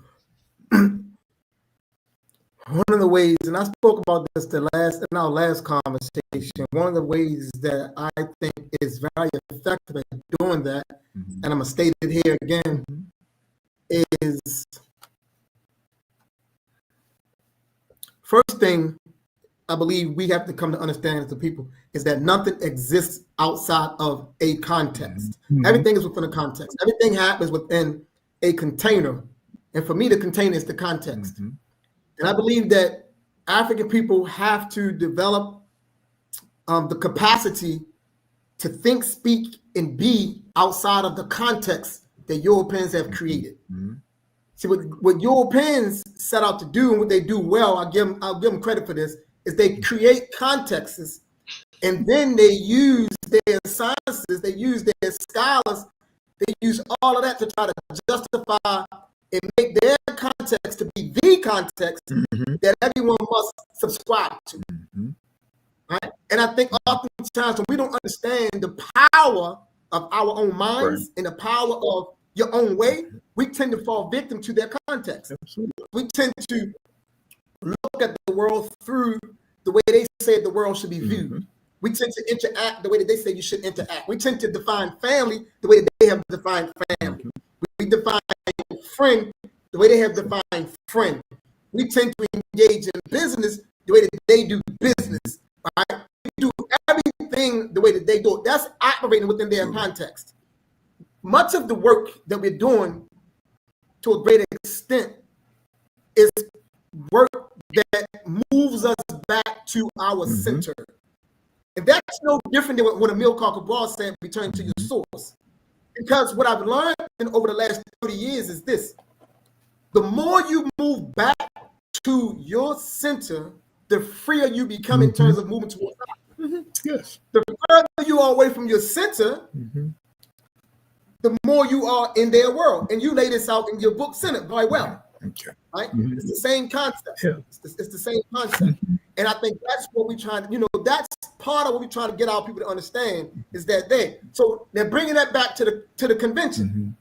one of the ways, and I spoke about this in our last conversation, one of the ways that I think is very effective at doing that, and I'm going to state it here again, is first thing I believe we have to come to understand as a people is that nothing exists outside of a context. Everything is within a context. Everything happens within a container. And for me, the container is the context. And I believe that African people have to develop the capacity to think, speak, and be outside of the context that Europeans have created. See, what Europeans set out to do and what they do well, I'll give them credit for this, is they create contexts, and then they use their sciences, they use their scholars, they use all of that to try to justify and make their context to be the context that everyone must subscribe to. Right? And I think oftentimes when we don't understand the power of our own minds and the power of your own way, we tend to fall victim to their context. Absolutely. We tend to look at the world through the way they say the world should be viewed. We tend to interact the way that they say you should interact. We tend to define family the way that they have defined family. We define friend the way they have defined friend. We tend to engage in business the way that they do business. Right? We do everything the way that they do it. That's operating within their context. Much of the work that we're doing to a great extent is work that moves us back to our center. And that's no different than what Emil Cabral said, return to your source. Because what I've learned over the last 30 years is this: the more you move back to your center, the freer you become in terms of moving towards God. Yes. The further you are away from your center, the more you are in their world. And you lay this out in your book, Center, very well. Okay. Right? It's the same concept. Yeah. It's the same concept. And I think that's what we're trying to, that's part of what we're trying to get our people to understand is that so they're bringing that back to the convention.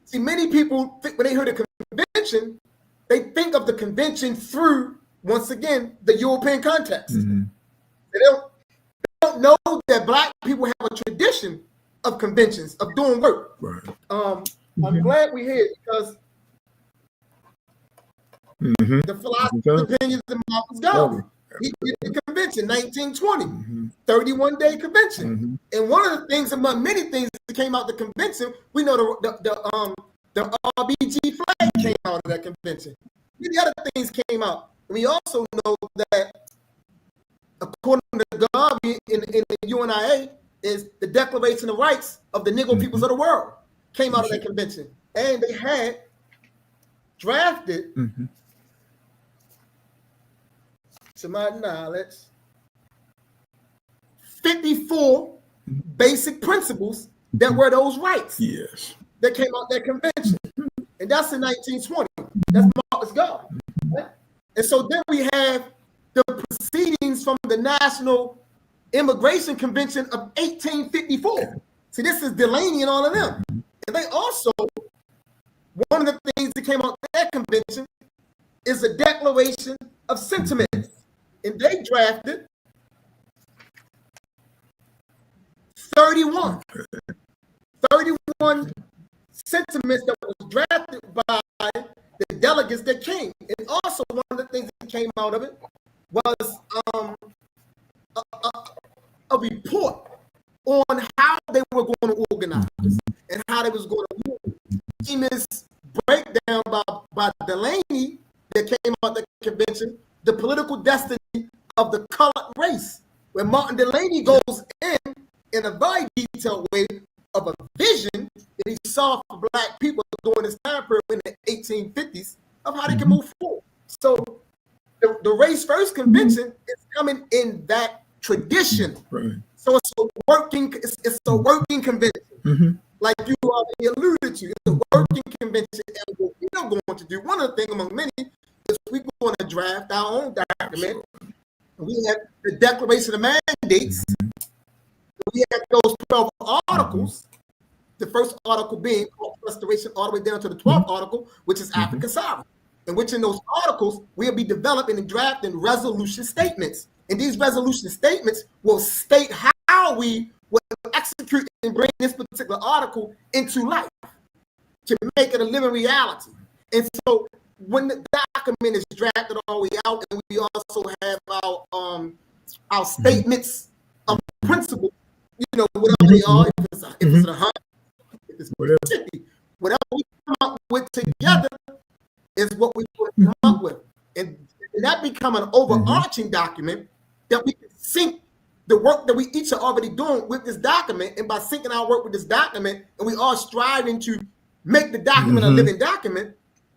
See, many people think when they hear the convention, they think of the convention through, once again, the European context. They don't know that Black people have a tradition of conventions, of doing work. Right. I'm glad we're here because the philosophy opinions of Marcus Garvey. He did the convention, 1920, 31-day convention. And one of the things, among many things that came out the convention, we know the RBG flag came out of that convention. Many other things came out. And we also know that, according to Garvey in the UNIA, is the Declaration of Rights of the Negro Peoples of the World came out of that convention. And they had drafted, to my knowledge, 54 basic principles that were those rights. Yes. That came out that convention. And that's in 1920. That's Marcus Garvey. Right? And so then we have the proceedings from the National Immigration Convention of 1854. See, this is Delaney and all of them. And they also, one of the things that came out of that convention is a Declaration of Sentiments. And they drafted 31 sentiments that was drafted by the delegates that came. And also one of the things that came out of it was a report on how they were going to organize and how they was going to move. Famous breakdown by Delaney that came out of the convention, the political destiny of the colored race, where Martin Delaney goes in a very detailed way of a vision that he saw for Black people during this time period in the 1850s of how they can move forward. So the Race First Convention is coming in that tradition. Right. So it's a working convention. Like you already alluded to, it's a working convention. And what we're going to do, one of the things among many, is we're going to draft our own document. We have the Declaration of Mandates. We have those 12 articles. The first article being called Restoration, all the way down to the 12th article, which is African sovereignty. In which in those articles, we'll be developing and drafting resolution statements. And these resolution statements will state how we will execute and bring this particular article into life to make it a living reality. And so when the document is drafted all the way out, and we also have our statements of principle, whatever they are, if it's a hunt, if it's whatever we come up with together is what we come up with. And that become an overarching document that we can sync the work that we each are already doing with this document. And by syncing our work with this document, and we are striving to make the document a living document,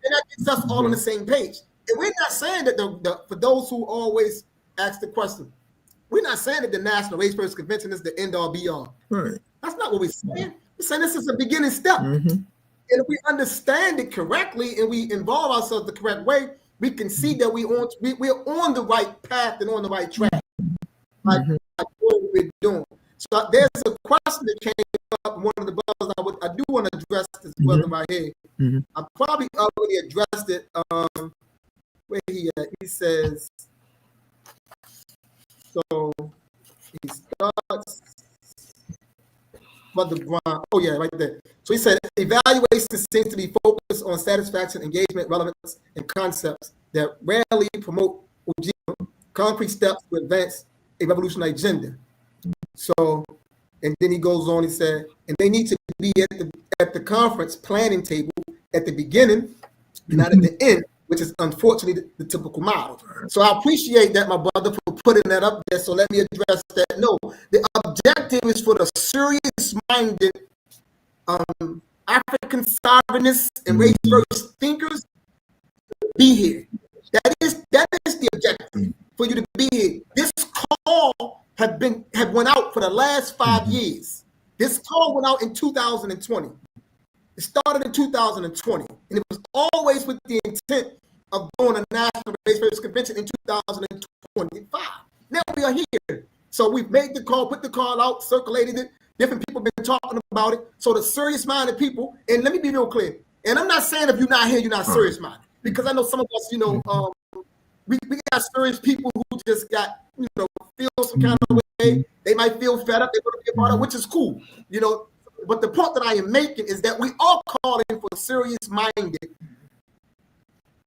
and that gets us all on the same page. And we're not saying that for those who always ask the question, we're not saying that the National Race First Convention is the end all be all. Right. That's not what we're saying. We're saying this is a beginning step. And if we understand it correctly and we involve ourselves the correct way, we can see that we're on the right path and on the right track. Like what we're doing. So there's a question that came up. One of the brothers I do want to address this brother right here. I probably already addressed it. Where he at? He says, so he starts. Brother Brian, oh yeah, right there. So he said, evaluation seems to be focused on satisfaction, engagement, relevance, and concepts that rarely promote concrete steps to advance a revolutionary agenda. So, and then he goes on, he said, and they need to be at the conference planning table at the beginning, not at the end, which is unfortunately the typical model. So I appreciate that, my brother, for putting that up there. So let me address that. No, the objective is for the serious-minded African sovereignists and race-first thinkers to be here. That is the objective, for you to be here. This call have went out for the last 5 years. This call went out in 2020. It started in 2020, and it was always with the intent of doing a National Race First Convention in 2025. Now we are here. So we've made the call, put the call out, circulated it. Different people have been talking about it. So the serious-minded people, and let me be real clear, and I'm not saying if you're not here, you're not serious-minded, because I know some of us, we got serious people who just got, feel some kind of way. They might feel fed up. They want to be a part of, which is cool, But the point that I am making is that we are calling for serious-minded,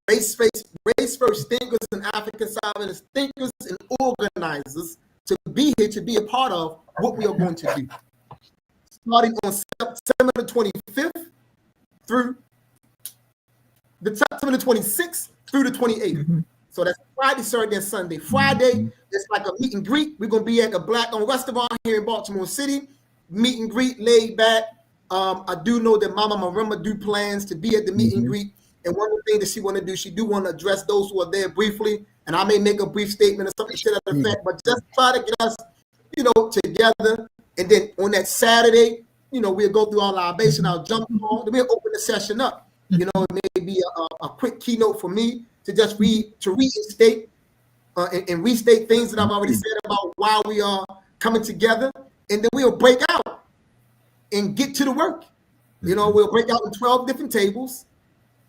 race-first thinkers and African sovereignist thinkers and organizers to be here, to be a part of what we are going to do. Starting on September the 25th through the September the 26th through the 28th. So that's Friday, Saturday, and Sunday. Friday, it's like a meet and greet. We're going to be at the Black-owned restaurant here in Baltimore City. Meet and greet, laid back. I do know that Mama Marima do plans to be at the meet and greet. And one of the things that she want to do, she do want to address those who are there briefly. And I may make a brief statement or something to that effect, but just try to get us, together. And then on that Saturday, we'll go through our libation, our jump call, then we'll open the session up. It may be a quick keynote for me to just reinstate and restate things that I've already said about why we are coming together. And then we'll break out and get to the work. We'll break out in 12 different tables,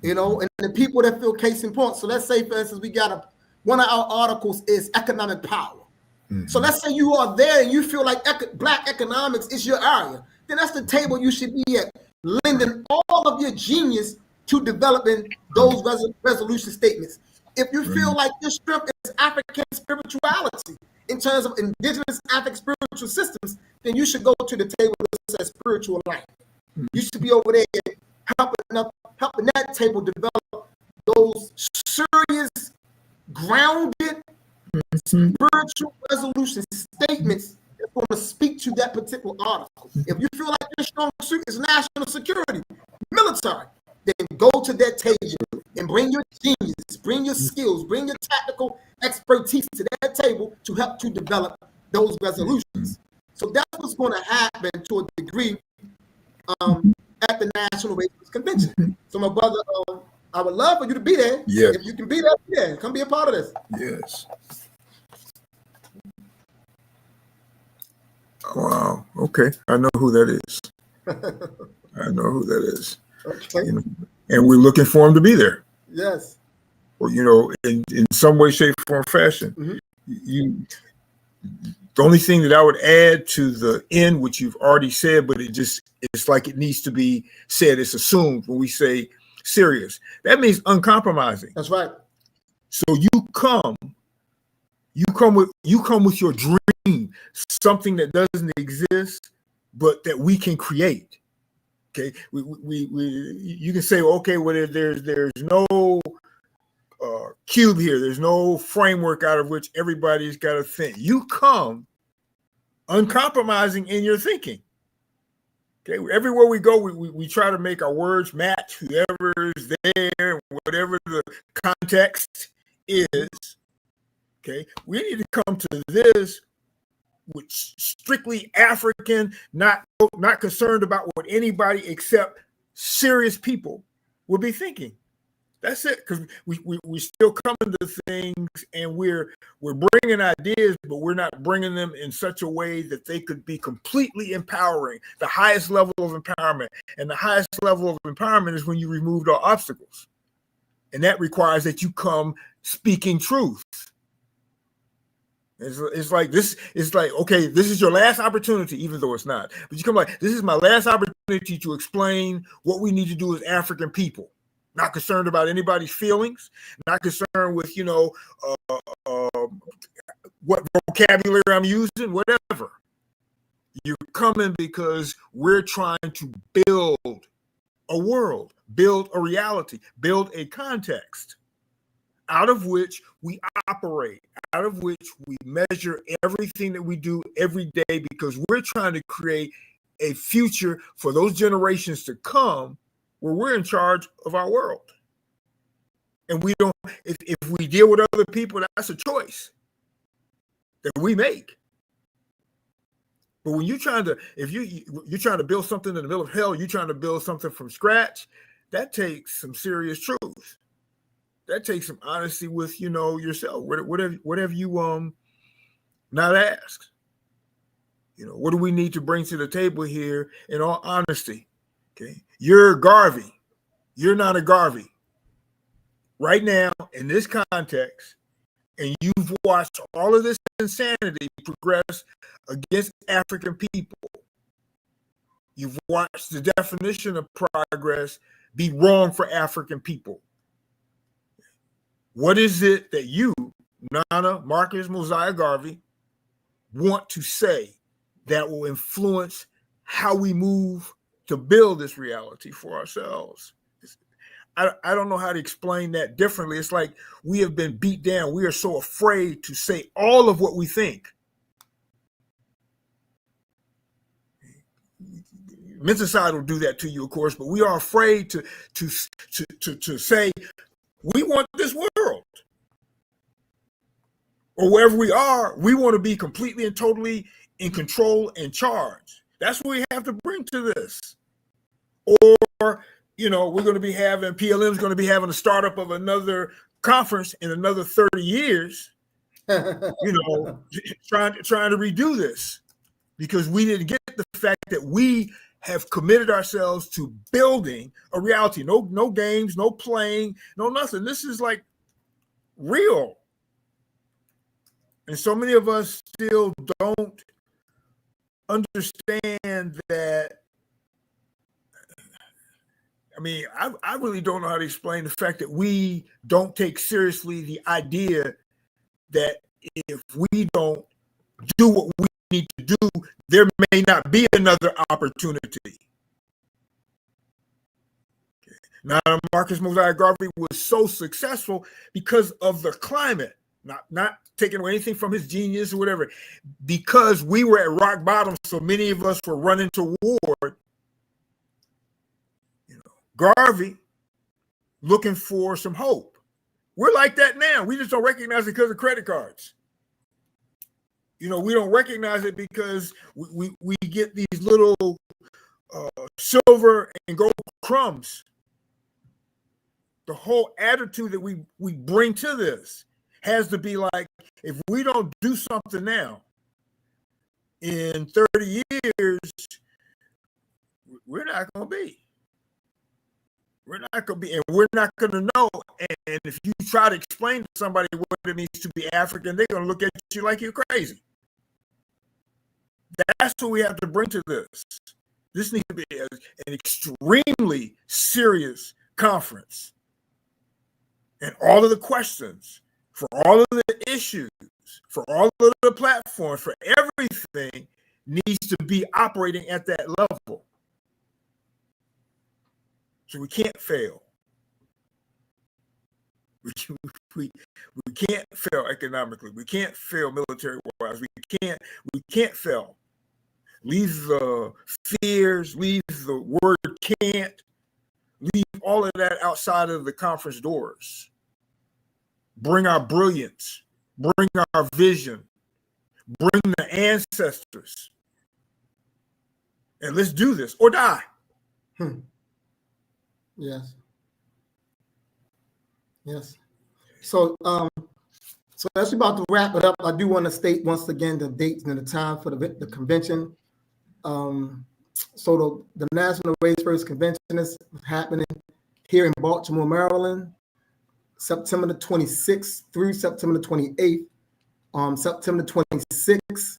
and the people that feel case in point. So let's say, for instance, we got one of our articles is economic power. So let's say you are there and you feel like Black economics is your area. Then that's the table you should be at, lending all of your genius to developing those resolution statements. If you feel like your strength is African spirituality in terms of indigenous African spiritual systems, then you should go to the table that says spiritual life. You should be over there helping that table develop those serious, grounded, spiritual resolution statements that's going to speak to that particular article. If you feel like your strong suit is national security, military, then go to that table and bring your genius, bring your skills, bring your tactical expertise to that table to help to develop those resolutions. So that's what's going to happen to a degree at the National Race Convention. So my brother, I would love for you to be there. Yes. If you can be there, yeah, come be a part of this. Yes. Wow. Okay. I know who that is. I know who that is. Okay. And we're looking for him to be there. Yes. Or, in some way, shape, form, fashion. The only thing that I would add to the end, which you've already said, but it's like it needs to be said, it's assumed when we say serious. That means uncompromising. That's right. So you come with your dream, something that doesn't exist, but that we can create. Okay, you can say, okay, well, there's no cube here. There's no framework out of which everybody's got to think. You come uncompromising in your thinking. Okay, everywhere we go, we try to make our words match whoever's there, whatever the context is. Okay, we need to come to this with strictly African, not concerned about what anybody except serious people would be thinking. That's it, because we still coming to things and we're bringing ideas, but we're not bringing them in such a way that they could be completely empowering, the highest level of empowerment. And the highest level of empowerment is when you removed all obstacles. And that requires that you come speaking truth. It's like this. It's like, okay, this is your last opportunity, even though it's not. But you come like, this is my last opportunity to explain what we need to do as African people. Not concerned about anybody's feelings. Not concerned with what vocabulary I'm using. Whatever. You're coming because we're trying to build a world, build a reality, build a context out of which we operate, out of which we measure everything that we do every day, because we're trying to create a future for those generations to come where we're in charge of our world. And we don't, if we deal with other people, that's a choice that we make. But when you're trying to, you're trying to build something in the middle of hell, you're trying to build something from scratch, that takes some serious truth. That takes some honesty with, yourself. What have you not asked? What do we need to bring to the table here in all honesty? Okay. You're Garvey. You're not a Garvey. Right now, in this context, And you've watched all of this insanity progress against African people. You've watched the definition of progress be wrong for African people. What is it that you, Nana, Marcus, Mosiah Garvey, want to say that will influence how we move to build this reality for ourselves? I don't know how to explain that differently. It's like we have been beat down. We are so afraid to say all of what we think. Mental side will do that to you, of course, but we are afraid to say we want this world. Or wherever we are, we want to be completely and totally in control and charge. That's what we have to bring to this. Or, we're going to be having, PLM is going to be having a startup of another conference in another 30 years, trying to redo this because we didn't get the fact that we have committed ourselves to building a reality. No games, no playing, no nothing. This is like real. And so many of us still don't understand that. I really don't know how to explain the fact that we don't take seriously the idea that if we don't do what we need to do, there may not be another opportunity. Now, Marcus Mosiah Garvey was so successful because of the climate, not taking away anything from his genius or whatever, because we were at rock bottom, so many of us were running toward Garvey looking for some hope. We're like that now. We just don't recognize it because of credit cards. We don't recognize it because we get these little silver and gold crumbs. The whole attitude that we bring to this has to be like, if we don't do something now, in 30 years, we're not going to be. We're not going to be, and we're not going to know. And if you try to explain to somebody what it means to be African, they're going to look at you like you're crazy. That's what we have to bring to this. This needs to be an extremely serious conference. And all of the questions, for all of the issues, for all of the platforms, for everything needs to be operating at that level. So we can't fail. We can't fail economically. We can't fail military-wise. We can't fail. Leave the fears, leave the word can't, leave all of that outside of the conference doors. Bring our brilliance, bring our vision, bring the ancestors, and let's do this or die. Yes. So that's about to wrap it up. I do want to state once again the dates and the time for the convention. So the National Race First Convention is happening here in Baltimore, Maryland, September the 26th through September the 28th. September the 26th,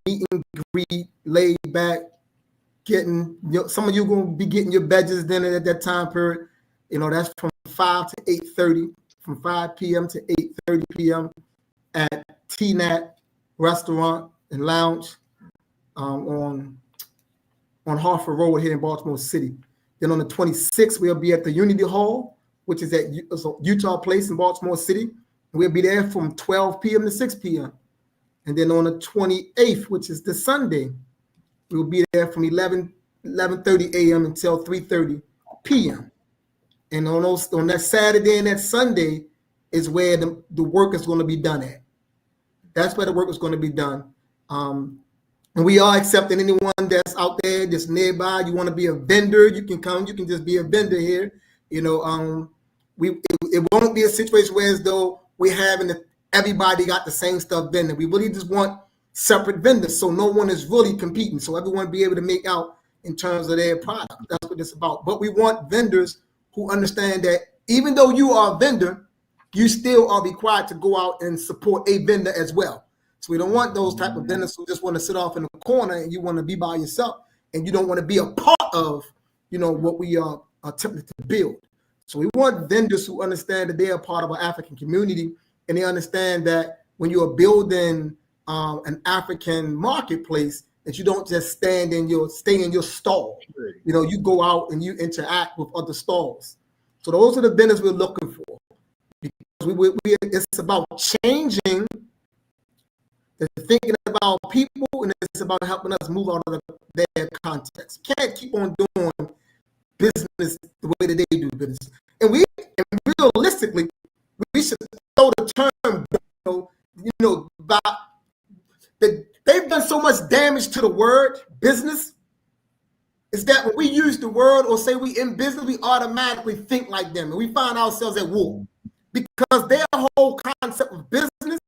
meet and greet, laid back, some of you going to be getting your badges dinner at that time period. That's from 5 to 8:30, from 5 p.m. to 8:30 p.m. at TNAT Restaurant and Lounge on Hartford Road here in Baltimore City. Then on the 26th, we'll be at the Unity Hall, which is at Utah Place in Baltimore City. We'll be there from 12 p.m. to 6 p.m. And then on the 28th, which is the Sunday, we'll be there from 11:30 a.m. until 3:30 p.m. And on that Saturday and that Sunday is where the work is going to be done at. That's where the work is going to be done. And we are accepting anyone that's out there, just nearby. You want to be a vendor, you can come. You can just be a vendor here. It won't be a situation where as though we're having everybody got the same stuff vending. We really just want separate vendors, so no one is really competing. So everyone be able to make out in terms of their product. That's what it's about. But we want vendors who understand that even though you are a vendor, you still are required to go out and support a vendor as well. So we don't want those type of vendors who just want to sit off in the corner and you want to be by yourself and you don't want to be a part of, what we are attempting to build. So we want vendors who understand that they are part of our African community and they understand that when you are building an African marketplace, that you don't just stay in your stall. You go out and you interact with other stalls. So those are the vendors we're looking for. Because it's about changing the thinking about people, and it's about helping us move out of their context. We can't keep on doing business the way that they do business. And realistically, we should throw the term, they've done so much damage to the word business, is that when we use the word or say we in business, we automatically think like them and we find ourselves at war. Because their whole concept of business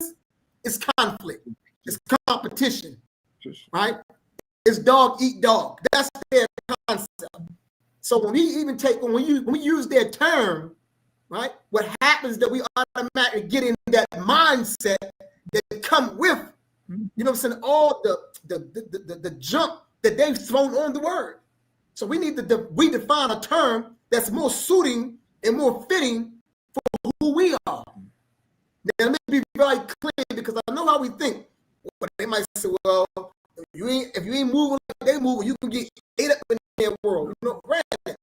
is conflict, it's competition, right? It's dog eat dog. That's their concept. So when we use their term, right? What happens is that we automatically get in that mindset that come with, all the junk that they've thrown on the word. So we need to redefine a term that's more suiting and more fitting for who we are. Now, let me be very clear because I know how we think. But they might say, well, if you ain't moving like they move, you can get ate up in their world. Granted.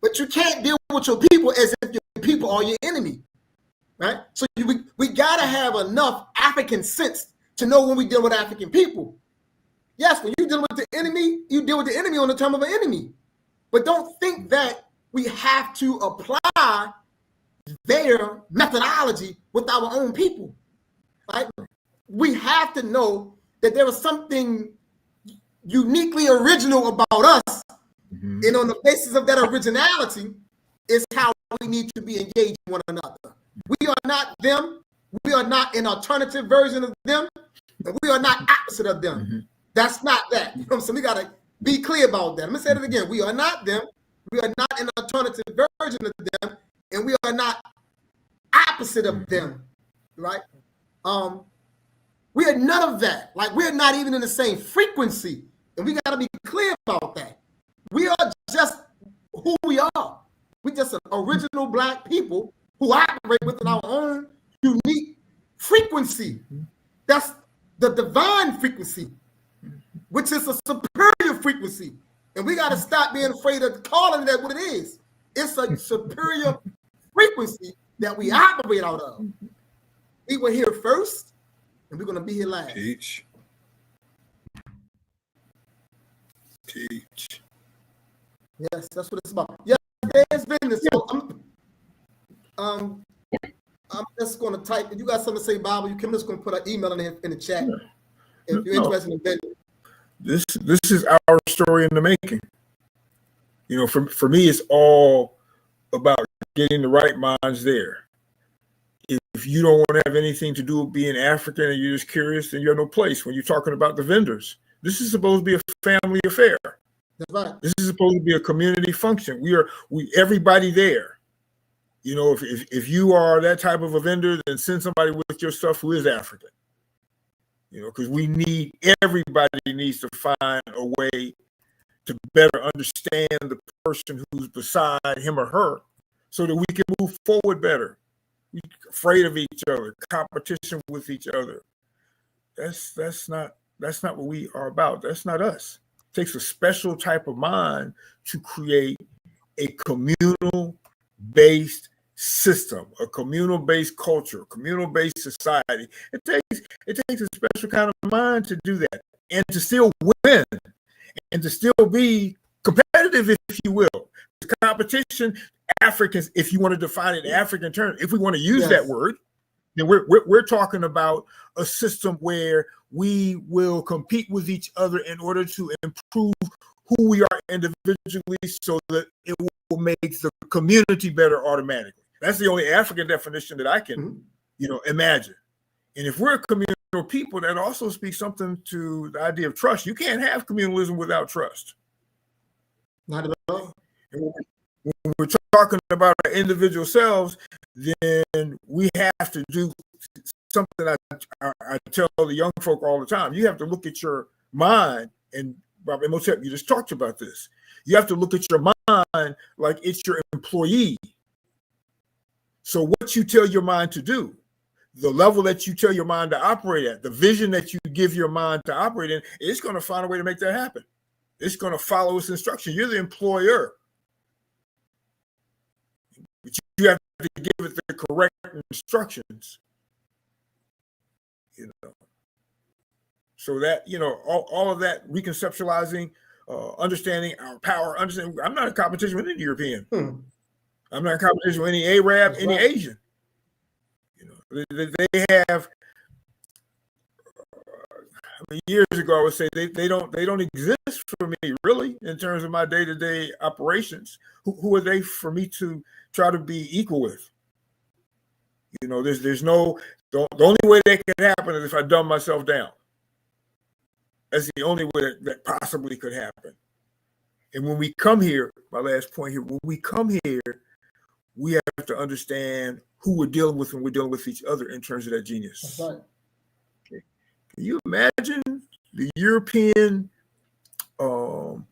But you can't deal with your people as if your people are your enemy, right? So we got to have enough African sense to know when we deal with African people. Yes, when you deal with the enemy, you deal with the enemy on the term of an enemy. But don't think that we have to apply their methodology with our own people, right? We have to know that there is something uniquely original about us, and on the basis of that originality is how we need to be engaged with one another. We are not them. We are not an alternative version of them, and we are not opposite of them. That's not that. So we got to be clear about that. Let me say it again. We are not them. We are not an alternative version of them, and we are not opposite of them, right? We are none of that. Like, we're not even in the same frequency, and we got to be clear about that. We are just who we are. We're just an original Black people who operate within our own unique frequency. That's the divine frequency, which is a superior frequency. And we got to stop being afraid of calling that what it is. It's a superior frequency that we operate out of. We were here first, and we're going to be here last. Teach. Yes, that's what it's about. Yes, there's business. So I'm just going to type. If you got something to say, Bob, I'm just going to put an email in the chat. If you're interested in business. This is our story in the making. For me, it's all about getting the right minds there. If you don't want to have anything to do with being African and you're just curious, then you have no place. When you're talking about the vendors, this is supposed to be a family affair. That's right. This is supposed to be a community function. Everybody there. If you are that type of a vendor, then send somebody with your stuff who is African. Because everybody needs to find a way to better understand the person who's beside him or her so that we can move forward better. We're afraid of each other, competition with each other. That's not what we are about. That's not us. It takes a special type of mind to create a communal-based system, a communal-based culture, communal-based society. It takes a special kind of mind to do that and to still win and to still be competitive, if you will. The competition, Africans, if you want to define it in African terms, if we want to use that word, then we're talking about a system where we will compete with each other in order to improve who we are individually so that it will make the community better automatically. That's the only African definition that I can, imagine. And if we're a communal people, that also speaks something to the idea of trust. You can't have communalism without trust. Not at all. And when we're talking about our individual selves, then we have to do something I tell the young folk all the time. You have to look at your mind, and Bob Imhotep, you just talked about this. You have to look at your mind like it's your employee. So what you tell your mind to do, the level that you tell your mind to operate at, the vision that you give your mind to operate in, it's going to find a way to make that happen. It's going to follow its instruction. You're the employer. But you have to give it the correct instructions. You know. So that, you know, all of that reconceptualizing, understanding our power, understanding I'm not in competition with any European. I'm not in competition with any Arab, any Asian. You know, they have. Years ago, I would say they don't exist for me really in terms of my day-to-day operations. Who are they for me to try to be equal with? You know, there's no the only way that could happen is if I dumb myself down. That's the only way that possibly could happen. And when we come here, my last point here, when we come here, we have to understand who we're dealing with when we're dealing with each other in terms of that genius. That's right. Okay. Can you imagine the European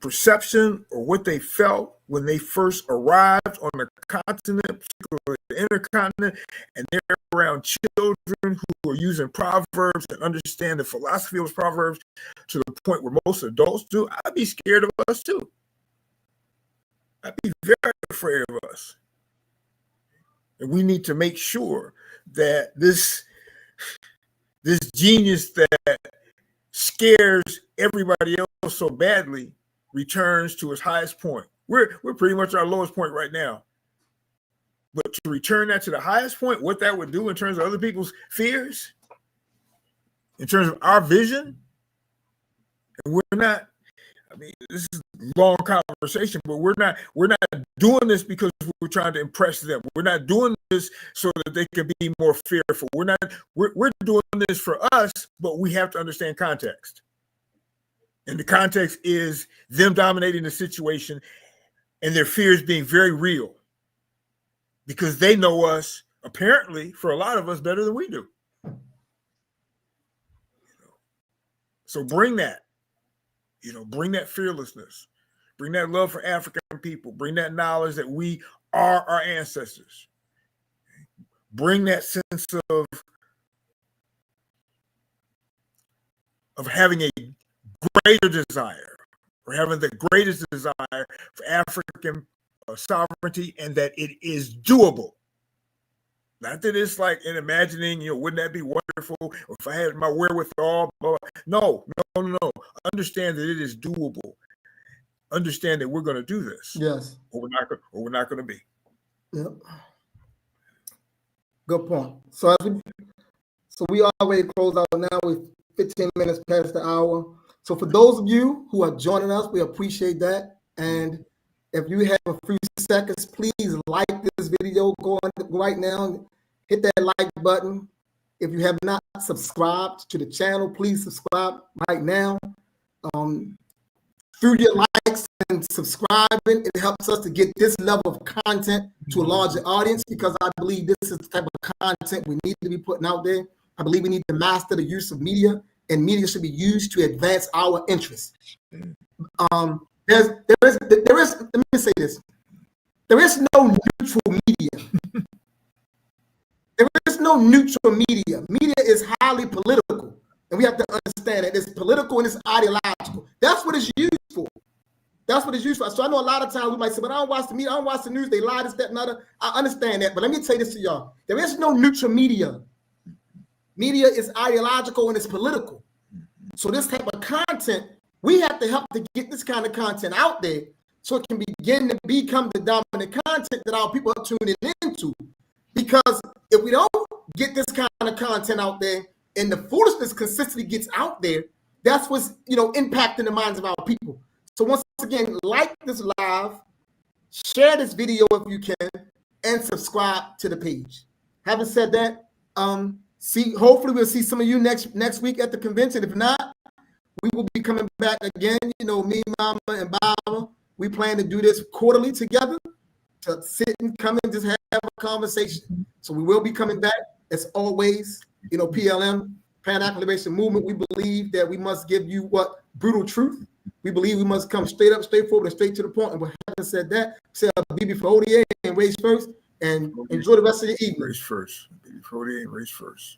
perception or what they felt when they first arrived on the continent, particularly the intercontinent, and they're around children who are using proverbs and understand the philosophy of those proverbs to the point where most adults do? I'd be scared of us too. I'd be very afraid of us. And we need to make sure that this genius that scares everybody else so badly returns to its highest point. We're pretty much our lowest point right now. But to return that to the highest point, what that would do in terms of other people's fears, in terms of our vision, and we're not, I mean, this is a long conversation, but we're not doing this because we're trying to impress them. We're not doing this so that they can be more fearful. We're doing this for us, but we have to understand context. And the context is them dominating the situation and their fears being very real because they know us, apparently, for a lot of us, better than we do. So bring that. Bring that fearlessness, bring that love for African people, bring that knowledge that we are our ancestors, bring that sense of having a greater desire, or having the greatest desire for African sovereignty, and that it is doable. Not that it's like in imagining, wouldn't that be wonderful? Or if I had my wherewithal, blah, blah. No. Understand that it is doable. Understand that we're going to do this. Yes. Or we're not going to be. Yep. Good point. So we already closed out now with 15 minutes past the hour. So for those of you who are joining us, we appreciate that. And if you have a few seconds, please like this video. Go on right now and hit that like button. If you have not subscribed to the channel, please subscribe right now. Through your likes and subscribing, it helps us to get this level of content to a larger audience, because I believe this is the type of content we need to be putting out there. I believe we need to master the use of media, and media should be used to advance our interests. Let me say this. There is no neutral media. There is no neutral media. Media is highly political, and we have to understand that it's political and it's ideological. That's what it's used for. That's what it's used for. So I know a lot of times we might say, but I don't watch the media, I don't watch the news, they lie, this, that, and other. I understand that, but let me say this to y'all. There is no neutral media. Media is ideological and it's political. So this type of content, we have to help to get this kind of content out there so it can begin to become the dominant content that our people are tuning into. Because if we don't get this kind of content out there and the foolishness consistently gets out there, that's what's impacting the minds of our people. So once again, like this live, share this video if you can, and subscribe to the page. Having said that, hopefully we'll see some of you next week at the convention. If not, we will be coming back again. Me, Mama, and Baba. We plan to do this quarterly together. to sit and come and just have a conversation. So we will be coming back as always. You know, PLM, Pan-African Liberation Movement, we believe that we must give you what? Brutal truth. We believe we must come straight up, straight forward, and straight to the point. And having said that, say BB for ODA and race first, and enjoy the rest of your evening. Race first. BB for ODA and race first.